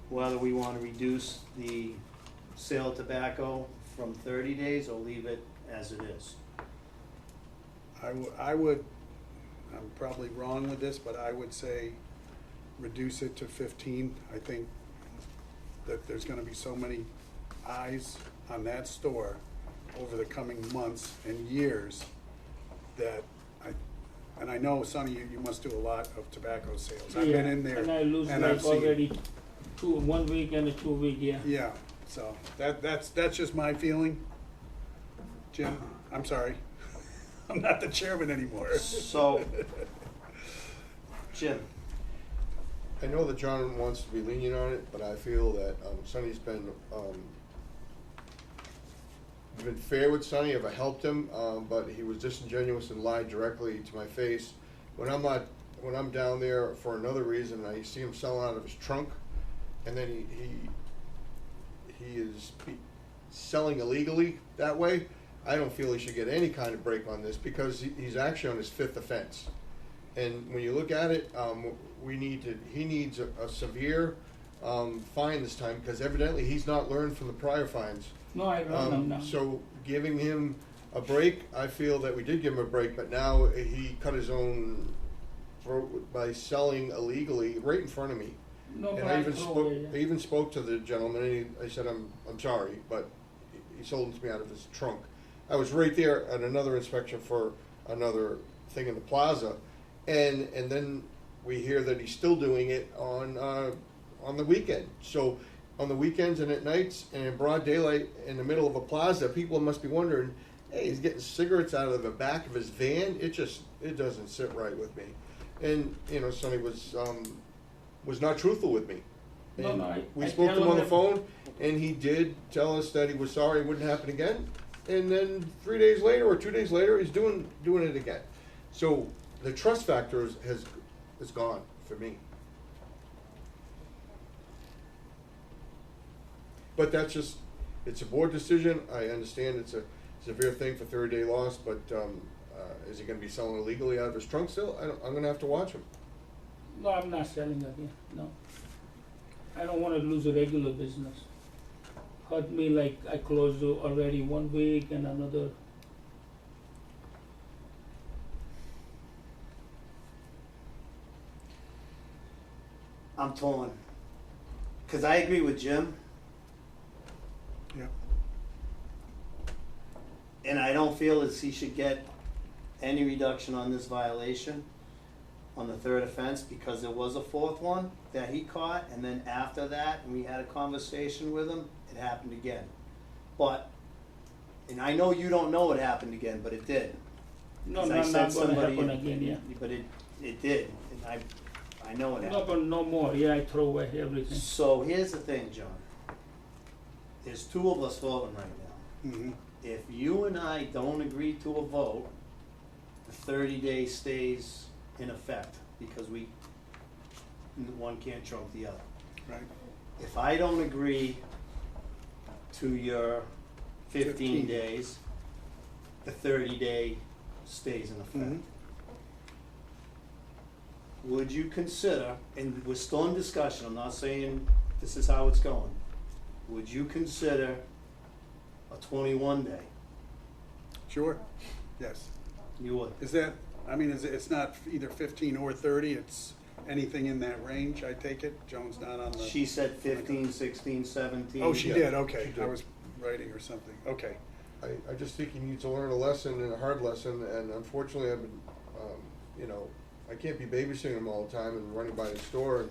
whether we want to reduce the sale of tobacco from 30 days or leave it as it is. I would, I'm probably wrong with this, but I would say reduce it to 15. I think that there's gonna be so many eyes on that store over the coming months and years that and I know, Sonny, you must do a lot of tobacco sales. I've been in there. And I lose and I've like seen- already 1 week and a 2 week, yeah. Yeah, so that's just my feeling. Jim, I'm sorry. I'm not the chairman anymore. So, Jim, I know that John wants to be lenient on it, but I feel that Sonny's been fair with Sonny. I've helped him, but he was disingenuous and lied directly to my face. When I'm down there for another reason, I see him selling out of his trunk, and then he is selling illegally that way. I don't feel he should get any kind of break on this because he's actually on his 5th offense. And when you look at it, he needs a severe fine this time because evidently he's not learned from the prior fines. No, I run them now. So giving him a break, I feel that we did give him a break, but now he cut his own throat by selling illegally right in front of me. No, And but I even spoke to the gentleman, and I said, I'm sorry, but he sold it to me out of his trunk. I was right there at another inspection for another thing in the plaza, and then we hear that he's still doing it on the weekend. So on the weekends and at nights and in broad daylight in the middle of a plaza, people must be wondering, hey, he's getting cigarettes out of the back of his van. It doesn't sit right with me. And Sonny was not truthful with me. No, And no, we I spoke to tell him on the him phone, and he did tell us that he was sorry it wouldn't happen again. And then 3 days later or 2 days later, he's doing it again. So the trust factor is gone for me. But that's it's a board decision. I understand it's a severe thing for 30-day loss, but is he going to be selling illegally out of his trunk still? I'm going to have to watch him. No, I'm not selling again, no. I don't wanna lose a regular business. Hurt me like I closed already 1 week and another. I'm torn. Because I agree with Jim, Yeah, and I don't feel as he should get any reduction on this violation on the third offense because there was a 4th one that he caught, and then after that, and we had a conversation with him, it happened again. But, and I know you don't know it happened again, but it did. No, 'Cause I no, said not gonna somebody- happen again, yeah. But it did, and I know it No, happened. but no more, yeah, I throw away everything. So here's the thing, John. There's 2 of us voting right now. mhm. If you and I don't agree to a vote, the 30-day stays in effect because one can't trump the other. Right. If I don't agree to your 15 days, the 30-day stays in effect. Mhm. Would you consider, and we're still in discussion, I'm not saying this is how it's going, would you consider a 21-day? Sure, yes. You would? Is that, I mean, it's not either 15 or 30, it's anything in that range, I take it? Joan's not on the. She said 15, 16, 17. Oh, she Yeah, did, okay. she did. I was writing or something. Okay. I just think he needs to learn a lesson, and a hard lesson, and unfortunately, I've been, you know, I can't be babysitting him all the time and running by the store,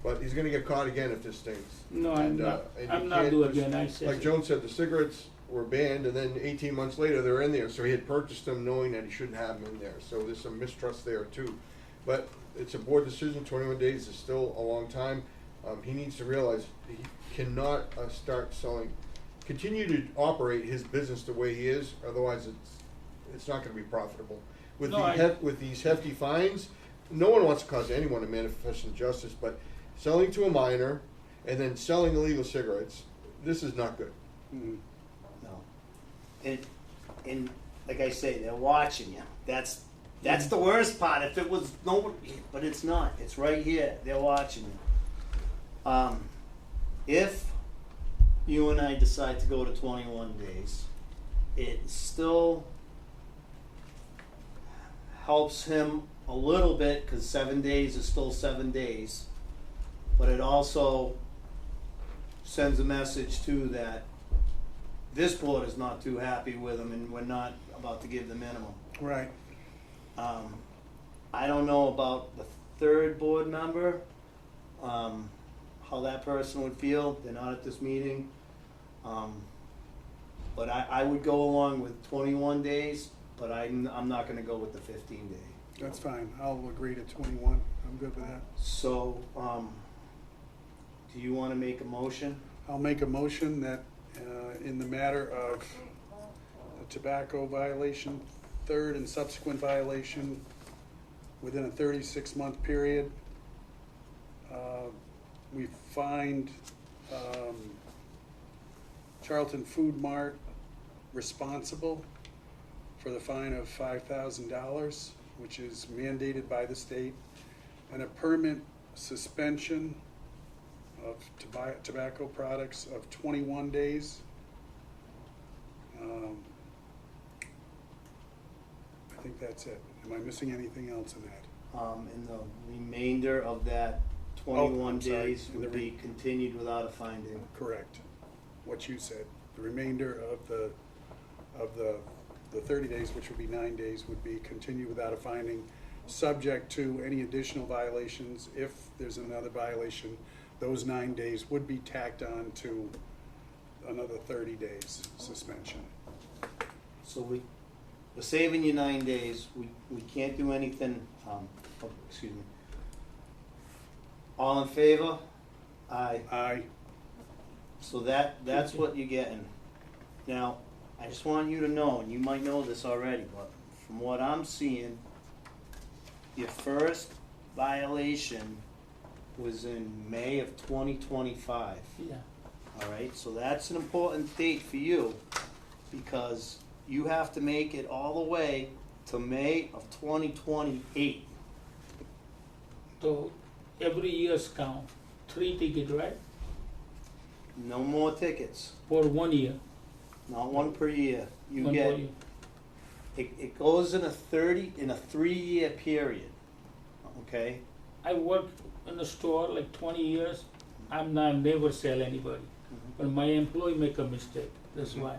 but he's gonna get caught again if this stinks. No, I'm And, not, and you I'm not can't do just- again, I said. Like Joan said, the cigarettes were banned, and then 18 months later, they're in there, so he had purchased them knowing that he shouldn't have them in there, so there's some mistrust there too. But it's a board decision, 21 days is still a long time. He needs to realize he cannot start selling, continue to operate his business the way he is, otherwise it's not gonna be profitable. With No, I- with these hefty fines, no one wants to cause anyone a manifest injustice, but selling to a minor and then selling illegal cigarettes, this is not good. Mhm. No. And like I say, they're watching you. That's the worst part. If it was no, but it's not. It's right here. They're watching you. If you and I decide to go to 21 days, it still helps him a little bit because 7 days is still 7 days, but it also sends a message too that this board is not too happy with him and we're not about to give the minimum. Right. I don't know about the third board member, how that person would feel. They're not at this meeting. But I would go along with 21 days, but I'm not gonna go with the 15 day. That's fine. I'll agree to 21. I'm good with that. So, do you wanna make a motion? I'll make a motion that in the matter of a tobacco violation, third and subsequent violation within a 36-month period, we find Charlton Food Mart responsible for the fine of $5,000, which is mandated by the state, and a permit suspension of tobacco products of 21 days. I think that's it. Am I missing anything else in that? And the remainder of that Oh, 21 I'm sorry. days would be continued without a finding. Correct. What you said. The remainder of the 30 days, which would be 9 days, would be continued without a finding, subject to any additional violations. If there's another violation, those 9 days would be tacked on to another 30 days suspension. So we're saving you 9 days. We can't do anything, excuse me. All in favor? Aye. Aye. So that's what you're getting. Now, I just want you to know, and you might know this already, but from what I'm seeing, your first violation was in May of 2025. Yeah, All right, so that's an important date for you because you have to make it all the way to May of 2028. so every year's count, 3 tickets, right? No more tickets, For 1 year. not one per year. You One get per year. it goes in a 3-year period. Okay? I worked in the store like 20 years. Never sell anybody. But my employee make a mistake. That's Mhm. why.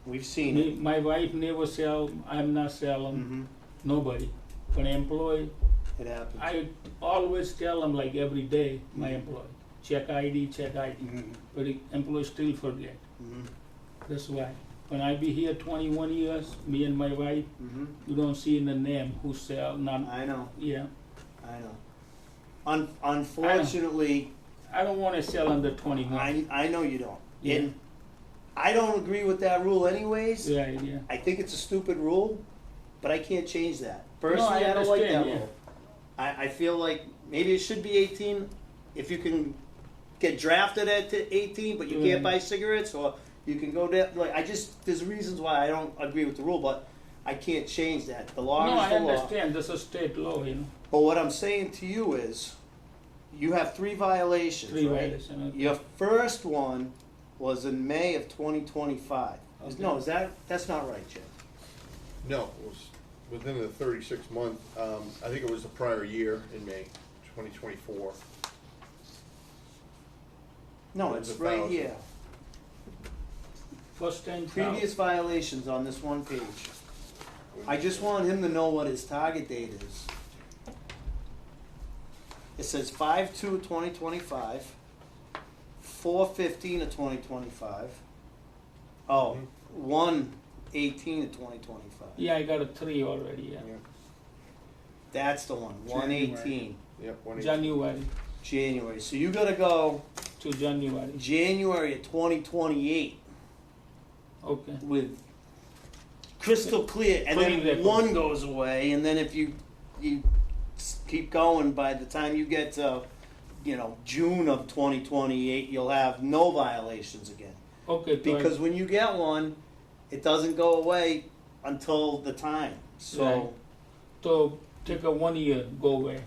We've seen it. My wife never sell. I'm not selling. Mhm. Nobody. But employee, It happens. I always tell them like every day. My employee, check ID, check ID. Mhm. But the employee still forget. Mhm. That's why. When I be here 21 years, me and my wife, Mhm. you don't see in the name who sell. Not. I know. Yeah. I know. Unfortunately, I don't want to sell under 21. I know you don't. Yeah. And I don't agree with that rule anyways. Yeah, yeah. I think it's a stupid rule, but I can't change that. Personally, I I don't like that understand, yeah. rule. I feel like maybe it should be 18 if you can get drafted at 18, but you Yeah. can't buy cigarettes, or you can go down. Like there's reasons why I don't agree with the rule, but I can't change that. The law No, is I the law. understand. This is state law, you know. But what I'm saying to you is, you have 3 violations. 3 right? violation, okay. Your first one was in May of 2025. Okay. No, that's not right, Jim. No, it was within the 36-month, I think it was the prior year in May, 2024. No, It was it's 1,000. right here. First time. Previous violations on this one page. I just want him to know what his target date is. It says 5/2/2025, 4/15/2025. Oh, 1/18/2025. Yeah, I got a 3 already, yeah. That's the one, January. 1/18, Yep, 1/18. January January. So you gotta go to January. January of 2028 Okay. with crystal clear, and Clean then record. one goes away, and then if you keep going, by the time you get to, June of 2028, you'll have no violations again. Okay. Because when you get one, it doesn't go away until the time. So Right. So take a 1 year, go away.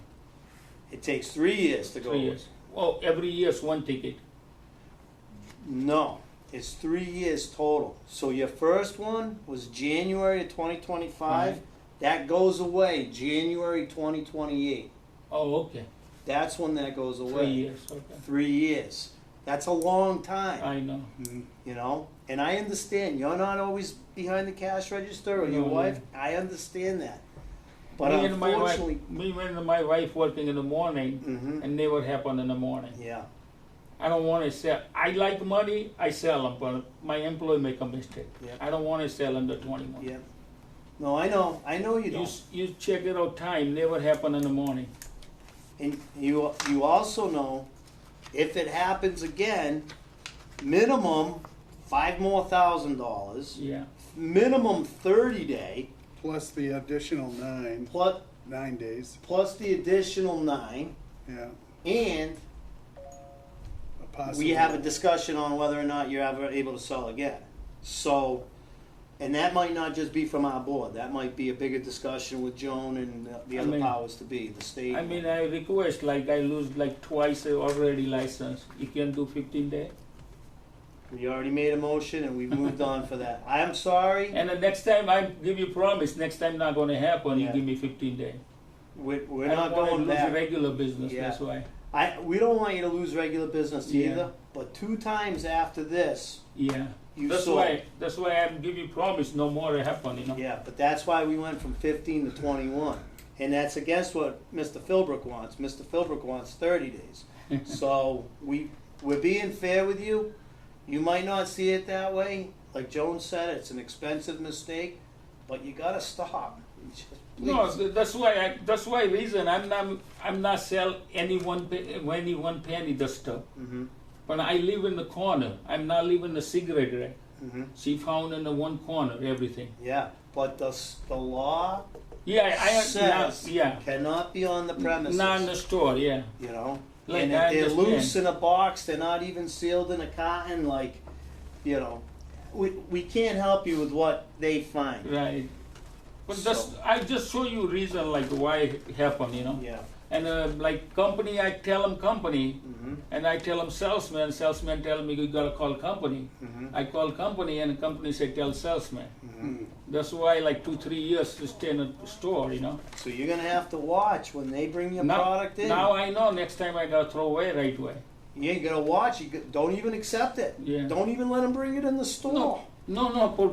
it takes 3 years to go 3 away. years. Oh, every year's one ticket. No, it's 3 years total. So your first one was January of 2025. Right. That goes away January 2028. Oh, okay. That's when that goes 3 away. years. Okay. 3 years. That's a long time, I know. And I understand you're not always behind the cash register or your No. wife. I understand that. But me and my wife, unfortunately, me and my wife working in the morning, Mhm. and never happen in the morning. yeah. I don't want to sell. I like money, I sell them, but my employee make a mistake. Yeah. I don't want to sell under 21. Yeah. No, I know. I know you don't. You check it out. Time never happen in the morning. And you also know, if it happens again, minimum $5,000 more, Yeah. minimum 30-day, Plus the additional 9 plus 9 days. the additional 9, Yeah. and A possible. we have a discussion on whether or not you're ever able to sell again. So, and that might not just be from our board. That might be a bigger discussion with Joan and the I other mean- powers to be, the state. I mean, I request like I lose like twice already license. You can do 15 days. We already made a motion and we moved on for that. I'm sorry. And the next time I give you promise, next time not gonna happen. Yeah. You give me 15 days. We're I not don't want to going lose back. regular business. Yeah. That's why. We don't want you to lose regular business Yeah. either, but 2 times after this, Yeah. you That's sold. why. That's why I give you promise. No more happen. You know. Yeah, but that's why we went from 15 to 21. And that's against what Mr. Philbrook wants. Mr. Philbrook wants 30 days. So we're being fair with you. You might not see it that way. Like Joan said, it's an expensive mistake, but you gotta stop. Just No, please. that's why reason I'm not sell any one penny the stuff. Mhm, But I live in the corner. I'm not living the cigarette rack. mhm. She found in the one corner everything. Yeah, but the law Yeah, says yeah. cannot be on the premises. Not in the store. Yeah. You know, Like, and I if they're understand. loose in a box, they're not even sealed in a carton. Like, we can't help you with what they find. Right. But So- I just show you reason like why it happened. You know. Yeah. And like company, I tell them company, Mm-hmm. and I tell them salesman. Salesman tell me you gotta call company. Mm-hmm. I call company, and company say tell salesman. Mm-hmm. That's why like 2-3 years to stay in a store, you know. So you're gonna have to watch when they bring your product in. Now I know next time I gotta throw away right away. You ain't gonna watch. Don't even accept it. Yeah. Don't even let them bring it in the store. No.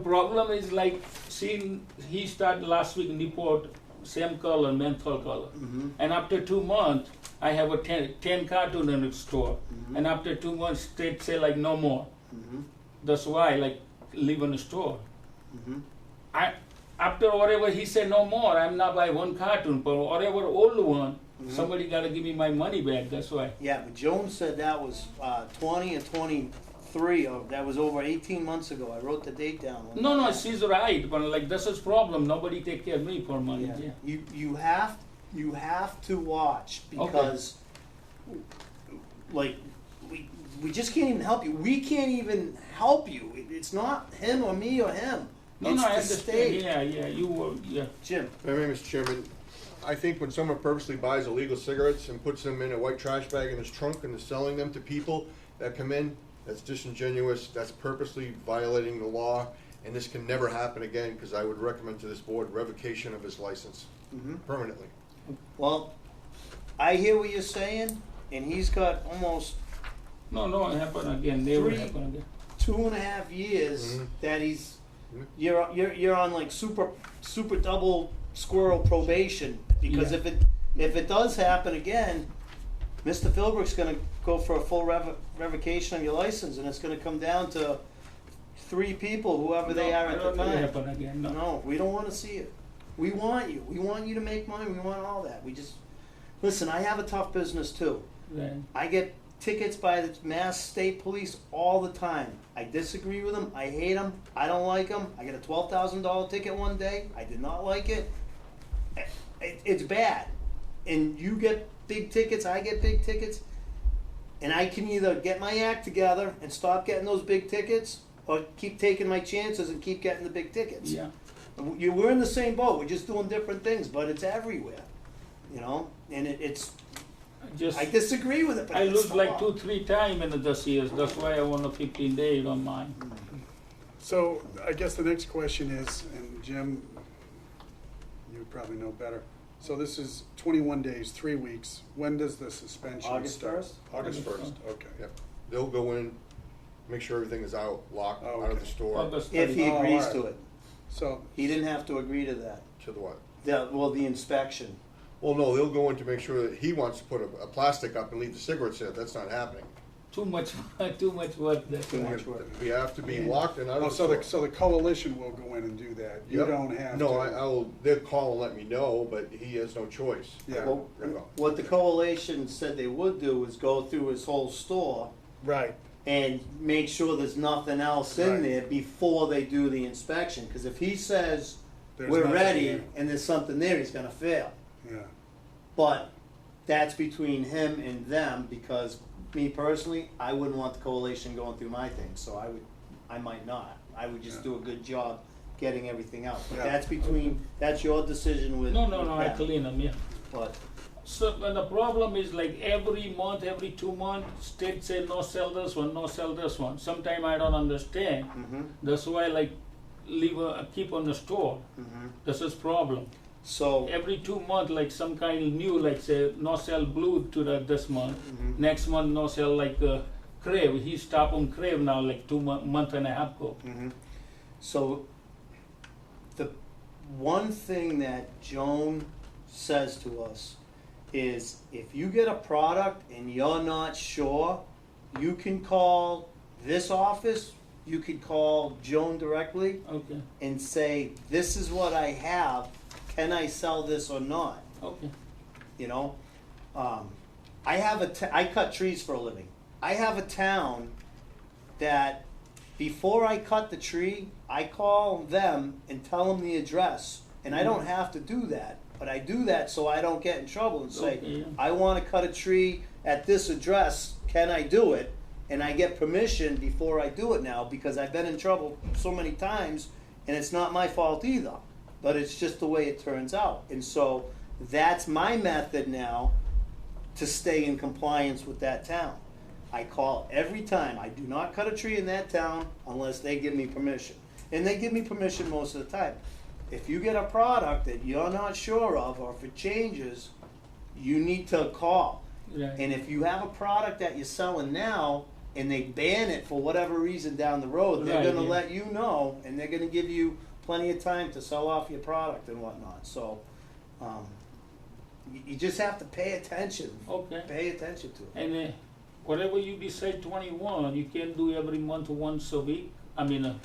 Problem is like, see, he started last week in Newport, same color, menthol color. Mm-hmm. And after 2 months, I have a 10 carton in the store. Mhm. And after 2 months, they say like no more. Mm-hmm. That's why I like leave in the store. Mm-hmm. After whatever he said no more, I'm not buy 1 carton, but whatever old one, Mhm. somebody gotta give me my money back. That's why. Yeah, but Jones said that was 20 or 23, or that was over 18 months ago. I wrote the date down. No, she's right, but like this is problem. Nobody take care of me for money. Yeah. Yeah. You have to watch because like we just can't even help you. We can't even help you. It's not him or me or him. No, It's I the understand. state. Yeah, you were, yeah. Jim. My name is Chairman. I think when someone purposely buys illegal cigarettes and puts them in a white trash bag in his trunk and is selling them to people that come in, that's disingenuous, that's purposely violating the law, and this can never happen again, because I would recommend to this board revocation of his license Mhm. permanently. Well, I hear what you're saying, and he's got almost No, it happen again. Never Three- happen again. 2.5 years Mhm. that he's, Mhm. you're on like super double squirrel probation, because Yeah. if it does happen again, Mr. Philbrook's gonna go for a full revocation of your license, and it's gonna come down to 3 people, whoever they are I at the don't know it time. happen again, no. No, we don't wanna see it. We want you to make money, we want all that, listen, I have a tough business too. Right. I get tickets by the Mass State Police all the time. I disagree with them, I hate them, I don't like them. I got a $12,000 ticket one day, I did not like it. It's bad. And you get big tickets, I get big tickets. And I can either get my act together and stop getting those big tickets, or keep taking my chances and keep getting the big tickets. Yeah. We're in the same boat, we're just doing different things, but it's everywhere, you know? And it's, Just, I disagree with it, but I it's lose the like law. 2-3 times in this years, that's why I want a 15 day, you don't mind. So I guess the next question is, and Jim, you probably know better. So this is 21 days, 3 weeks. When does the suspension August start? 1st? August August 1st, okay. Yep. They'll go in, make sure everything is out, locked, Oh, out of okay. the store. August If he 30. Oh, agrees alright. to it. So, He didn't have to agree to that. To the what? The inspection. Well, no, they'll go in to make sure that he wants to put a plastic up and leave the cigarettes in. That's not happening. Too much, too much work there. Too much work. We have to be locked and out oh, of the so store. so the coalition will go in and do that. You Yep. don't have to. No, I'll, they'll call and let me know, but he has no choice. Yeah. Well, what the coalition said they would do is go through his whole store Right, and make sure there's nothing else in Right. there before they do the inspection. Because if he says, There's we're nothing ready, there. and there's something there, he's gonna fail. yeah. But that's between him and them, because me personally, I wouldn't want the coalition going through my thing, so I might not. I would just Yeah. do a good job getting everything out. But Yeah. that's your decision with. No, with I them. clean them, yeah. But, So, and the problem is like every month, every 2 months, state say no sell this one, no sell this one. Sometime I don't understand. mhm, That's why like keep on the store. mhm. This is problem. So, Every 2 months, like some kind of new, like say no sell blue to this month. mhm. Next month no sell like crave. He stop on crave now like 2 month and a half ago. Mhm. So, the one thing that Joan says to us is, if you get a product and you're not sure, you can call this office, you could call Joan directly Okay, and say, this is what I have, can I sell this or not? okay. You know, I cut trees for a living. I have a town that before I cut the tree, I call them and tell them the address. And I don't have to do that, but I do that so I don't get in trouble and say, Okay, yeah. I want to cut a tree at this address, can I do it? And I get permission before I do it now, because I've been in trouble so many times, and it's not my fault either. But it's just the way it turns out. And so that's my method now to stay in compliance with that town. I call every time. I do not cut a tree in that town unless they give me permission. And they give me permission most of the time. If you get a product that you're not sure of, or if it changes, you need to call. Right. And if you have a product that you're selling now and they ban it for whatever reason down the road, they're Right, gonna yeah. let you know, and they're gonna give you plenty of time to sell off your product and whatnot. So, you just have to pay attention. Okay. Pay attention to it. And whatever you decide 21, you can do every month once a week. I mean,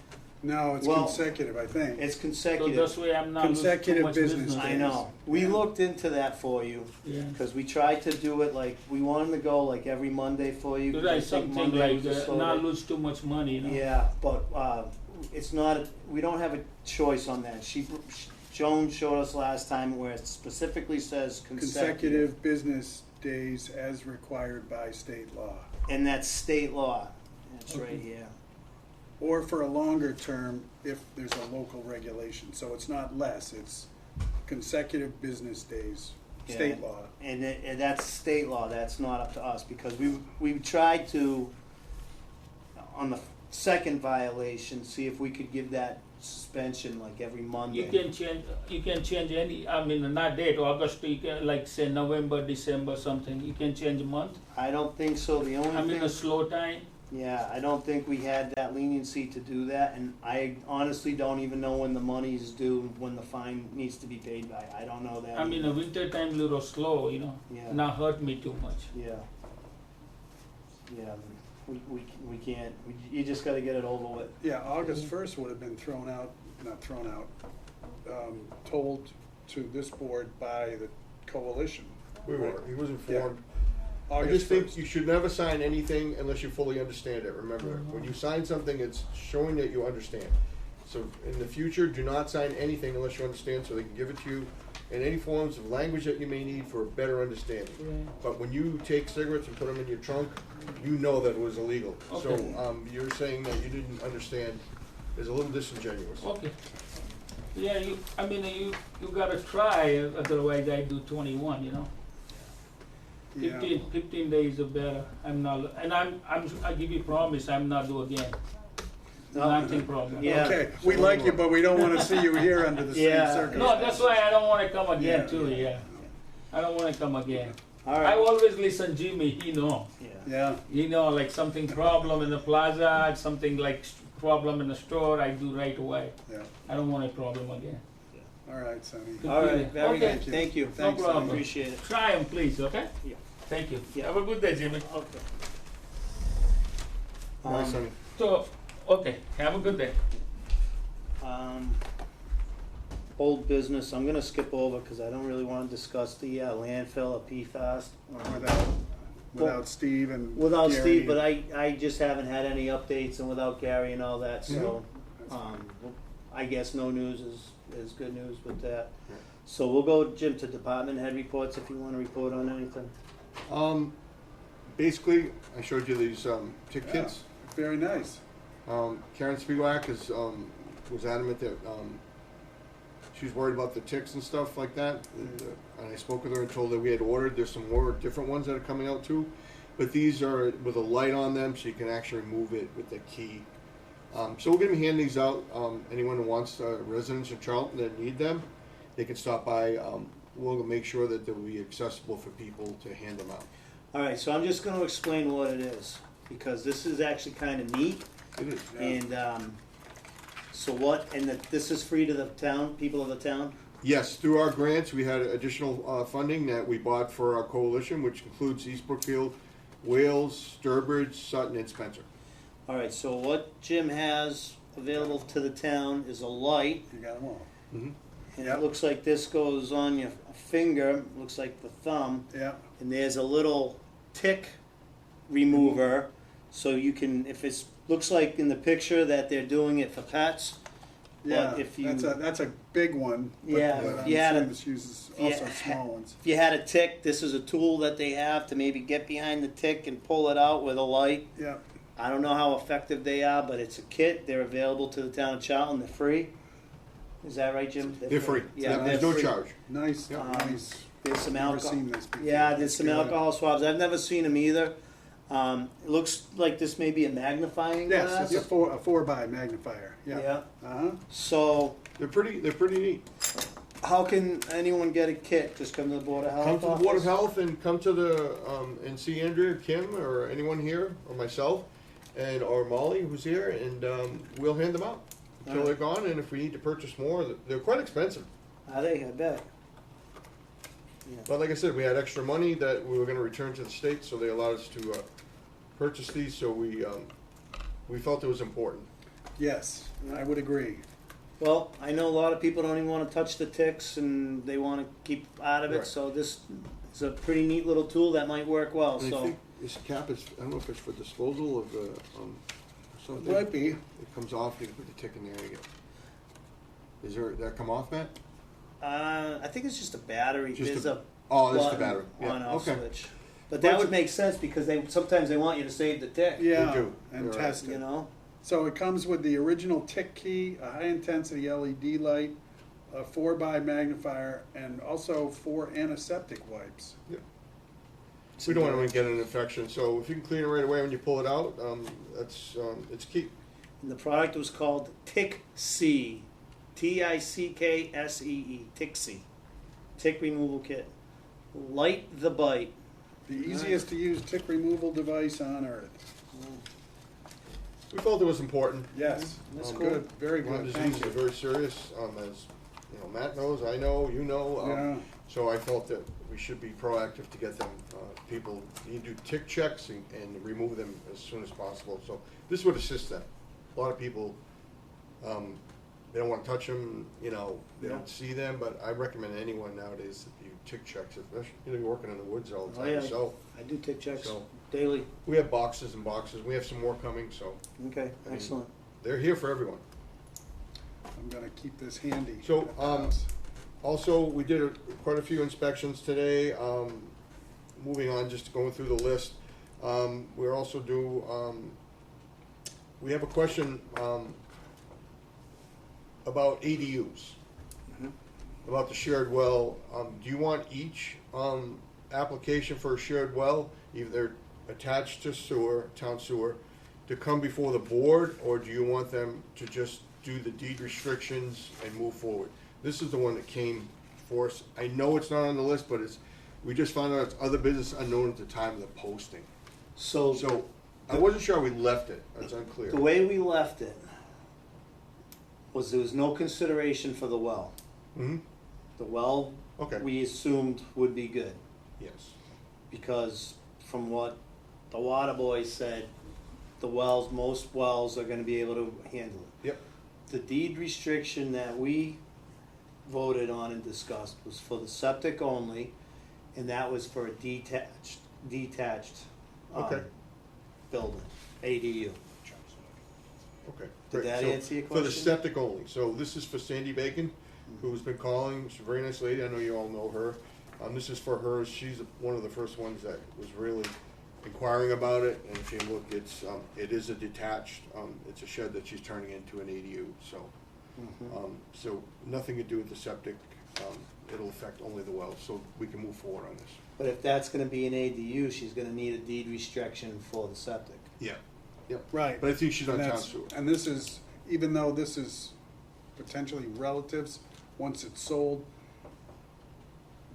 No, it's Well, consecutive, I think. It's so consecutive. this way I'm not losing too Consecutive much business business. I know. We Yeah. looked into that for you, Yeah. because we tried to do it like, we wanted to go like every Monday for you. 'cause I Right, think something Monday like was a slow not day. lose too much money, you know. Yeah, but it's not, we don't have a choice on that. Joan showed us last time where it specifically says consecutive. Consecutive business days as required by state law. And that's state law. That's Okay. right here. Or for a longer term, if there's a local regulation. So it's not less, it's consecutive business days, state Yeah. law. And that's state law, that's not up to us, because we tried to, on the second violation, see if we could give that suspension like every Monday. You can change any, I mean, not date, August, you can, like say November, December, something, you can change a month. I don't think so, the I only mean, a thing, slow time, Yeah, I don't think we had that leniency to do that, and I honestly don't even know when the money's due, when the fine needs to be paid by. I don't know that. I mean, the winter time little slow, you know, Yeah. not hurt me too much. Yeah. Yeah, we can't, you just gotta get it over with. Yeah, August 1st would have been thrown out, not thrown out, told to this board by the coalition. He was informed. I August just think 1st. you should never sign anything unless you fully understand it, remember. When you sign something, it's showing that you understand. So in the future, do not sign anything unless you understand, so they can give it to you in any forms of language that you may need for a better understanding. Right. But when you take cigarettes and put them in your trunk, you know that it was illegal. So, Okay. you're saying that you didn't understand is a little disingenuous. Okay. Yeah, you gotta try, otherwise I do 21, you know. Yeah. 15 days or better. I'm not, and I give you promise, I'm not do again. No. Nothing problem. Yeah. Okay, we like you, but we don't want to see you here under the same Yeah. circumstances. No, that's why I don't wanna come again Yeah. too, yeah. I don't wanna come again. All I right, always listen Jimmy, he know. yeah. Yeah, You know, like something problem in the plaza, something like problem in the store, I do right away. yeah. I don't want a problem again. All right, Sonny. All right, very Okay. good, thank you. No Thanks, problem. Appreciate it. Try them, please, okay? Yeah. Thank you. Yeah. Have a good day, Jimmy. Okay. All right, Sonny. So, okay, have a good day. Old business, I'm gonna skip over, cause I don't really wanna discuss the landfill of PFAS. Without Steve and Without Gary. Steve, but I just haven't had any updates, and without Gary and all that, so, I guess no news is good news with that. Yeah. So we'll go, Jim, to department head reports if you wanna report on anything. Basically, I showed you these, tick Yeah, kits. very nice. Karen Spiewak is, was adamant that, she's worried about the ticks and stuff like that. And I spoke with her and told her we had ordered, there's some more different ones that are coming out too. But these are with a light on them, so you can actually move it with the key. So we're gonna be handing these out, anyone who wants, residents in Charlton that need them, they can stop by, we'll make sure that they'll be accessible for people to hand them out. Alright, so I'm just gonna explain what it is, because this is actually kinda neat, It is. Yeah. and, so what, and this is free to the town, people of the town? Yes, through our grants, we had additional funding that we bought for our coalition, which includes East Brookfield, Wales, Sturbridge, Sutton, and Spencer. Alright, so what Jim has available to the town is a light, You got them all. and Yep. it looks like this goes on your finger, looks like the thumb, Yeah, and there's a little tick remover, so you can, if it's, looks like in the picture that they're doing it for pets, yeah, but if you, that's a big one. But, Yeah, but if I'm you had assuming a- this uses if you also ha- small ones. if you had a tick, this is a tool that they have to maybe get behind the tick and pull it out with a light. Yeah, I don't know how effective they are, but it's a kit. They're available to the town of Charlton. They're free. Is that right, Jim? They're free. Yeah, There's they're no free. charge. nice, Yeah. nice. There's some Never alcohol. seen this before. Yeah, there's some Good. alcohol swabs. I've never seen them either. It looks like this may be a magnifying Yes, glass. it's a 4x magnifier. Yeah. Yeah. Uh-huh. So They're pretty neat. how can anyone get a kit? Just come to the Board of Health Come to the Board of office? Health and come to the, and see Andrea, Kim, or anyone here, or myself, or Molly, who's here, and, we'll hand them out until they're gone, and if we need to purchase more, they're quite expensive. Are they? I bet. But like I said, we had extra money that we were gonna return to the state, so they allowed us to, purchase these, so we felt it was important. Yes, I would agree. Well, I know a lot of people don't even want to touch the ticks and they want to keep out of it, Right. so this is a pretty neat little tool that might work well, And I so. think this cap is, I don't know if it's for disposal of the, It something. might be. It comes off, you can put the tick in there again. Is there, that come off, Matt? I think it's just a battery. Just There's a- a Oh, that's the button battery. Yeah, on-off okay. switch. But that Well, would make sense because sometimes they want you to save the tick, Yeah, do. and You're right. test you it. know? So it comes with the original tick key, a high-intensity LED light, a 4x magnifier, and also 4 antiseptic wipes. We don't want to get an infection, so if you can clean it right away when you pull it out, it's key. And the product was called TickSee, TickSee, TickSee, tick removal kit. Light the bite. The easiest to use tick removal device on earth. we felt it was important. Yes, That's cool. good, very Lyme good, disease thank is you. very serious, as, you know, Matt knows, I know, you know. Yeah. So I felt that we should be proactive to get them, people, you do tick checks and remove them as soon as possible. So this would assist them. A lot of people, they don't wanna touch them, you know, they Yeah. don't see them, but I recommend anyone nowadays that you tick checks, especially, you know, you're working in the woods all the Oh, time, yeah. so. I do tick checks So- daily. We have boxes and boxes, we have some more coming, so Okay, I mean, excellent. they're here for everyone. I'm gonna keep this handy. So, at the house. Also, we did quite a few inspections today. Moving on, just going through the list. We're also we have a question about ADUs, about the shared well. Do you want each application for a shared well, either attached to sewer, town sewer, to come before the board, or do you want them to just do the deed restrictions and move forward? This is the one that came for us. I know it's not on the list, but we just found out it's other business unknown at the time of the posting. So I wasn't sure how we left it. That's unclear. The way we left it was there was no consideration for the well. Hmm. The well, Okay. we assumed would be good, Yes. because from what the water boy said, most wells are gonna be able to handle it. Yep. The deed restriction that we voted on and discussed was for the septic only, and that was for a detached Okay. building, ADU. Okay. Did great. that So, answer your For the question? septic only. So this is for Sandy Bacon, who's been calling. She's a very nice lady. I know you all know her. This is for her. She's one of the first ones that was really inquiring about it. And if you look, it is a detached, it's a shed that she's turning into an ADU. So, so nothing to do with the septic. It'll affect only the well. So we can move forward on this. But if that's gonna be an ADU, she's gonna need a deed restriction for the septic. Yeah. Yep. Right. But I think she's on And town that's- sewer. And this is, even though this is potentially relatives, once it's sold,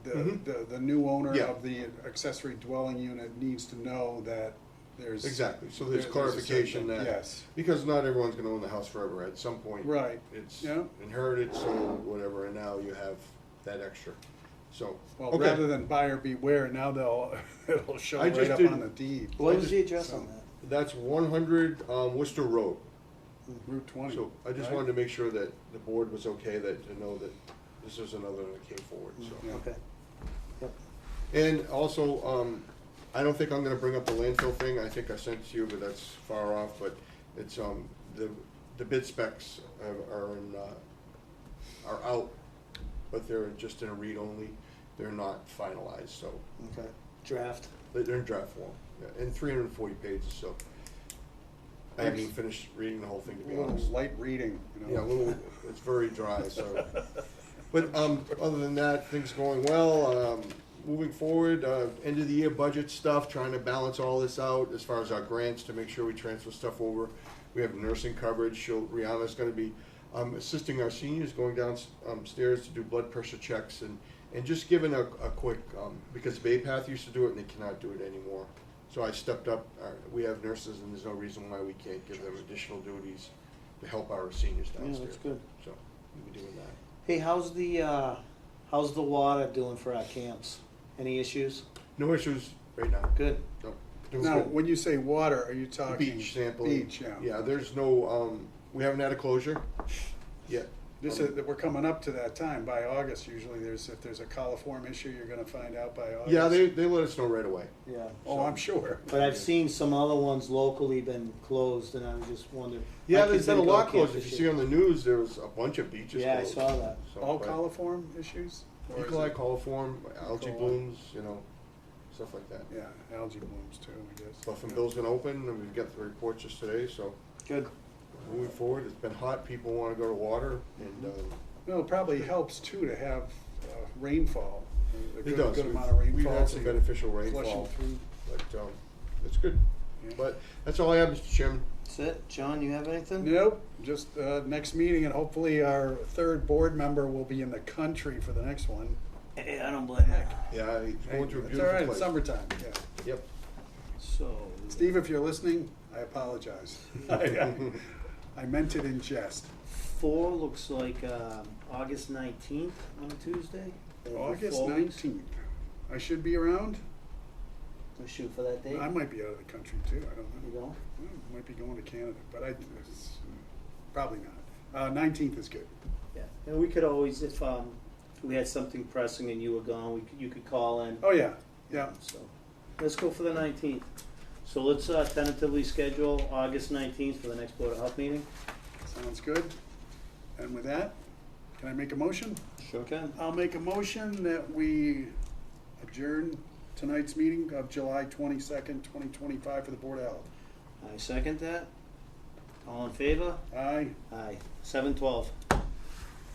the new owner Yeah. of the accessory dwelling unit needs to know that there's. Exactly. So there's a clarification septic. that. Yes, Because not everyone's gonna own the house forever. At some point. right, It's Yeah. inherited, sold, whatever, and now you have that extra. So, well, okay. rather than buyer beware, now it'll show I right just up didn't- on the deed. What was the address So- on that? That's 100 Worcester Road. Route 20. So I just right? wanted to make sure that the board was okay to know that this is another one that came forward, so. Yeah. Okay. Yep. And also, I don't think I'm gonna bring up the landfill thing. I think I sent it to you, but that's far off, but it's, the bid specs are out, but they're just in a read only. They're not finalized, so Okay. Draft. they're in draft form, yeah, and 340 pages, so. I haven't even finished reading the whole thing, to be A little honest. light reading, you know. Yeah, a little, it's very dry, so. But, other than that, things going well. Moving forward, end of the year budget stuff, trying to balance all this out as far as our grants to make sure we transfer stuff over. We have nursing coverage. Rihanna's gonna be, assisting our seniors, going downstairs to do blood pressure checks and just giving a quick, because Bay Path used to do it and they cannot do it anymore. So I stepped up. We have nurses, and there's no reason why we can't give them additional duties to help our seniors Yeah, downstairs. that's good. So we'll be doing that. Hey, how's the water doing for our camps? Any issues? No issues right now. Good. No. Doing Now, good. when you say water, are you The talking? beach sampling. Beach, yeah. Yeah, there's no, we haven't had a closure yet. We're coming up to that time, by August usually, if there's a coliform issue, you're gonna find out by August. Yeah, they let us know right away. Yeah. Oh, I'm sure. But I've seen some other ones locally been closed, and I was just wondering. Yeah, my there's kids been a didn't go lot camp closed. this If you see year. on the news, there was a bunch of beaches Yeah, I closed. saw that. So, All but coliform issues? Or E. is coli, it- coliform, algae coli. blooms, stuff like that. Yeah, algae blooms too, I guess. Buffalo gonna open, and we've got the reports just today, so Good. moving forward, it's been hot, people wanna go to water, and, Well, it probably helps too to have rainfall. A it good- does. Good amount of rainfall. We've had so some you're beneficial flushing rainfall, through. but, it's good. Yeah. But that's all I have, Mr. Chairman. That's it. John, you have anything? Nope, just next meeting, and hopefully our third board member will be in the country for the next one. Hey, I don't blame you. Yeah, he's going to a It's beautiful all right, place. it's summertime, yeah. Yep. So. Steve, if you're listening, I apologize. I meant it in jest. 4 looks like August 19th on a Tuesday. August 4 weeks. 19th. I should be around. We'll shoot for that date. I might be out of the country too, I don't You know. go? I might be going to Canada, but it's probably not. 19th is good. Yeah. And we could always, if we had something pressing and you were gone, you could call in. Oh, yeah, yeah. So let's go for the 19th. So let's tentatively schedule August 19th for the next Board of Health meeting. Sounds good. And with that, can I make a motion? Sure can. I'll make a motion that we adjourn tonight's meeting of July 22nd, 2025 for the Board of Health. I second that. All in favor? Aye. Aye. 7:12.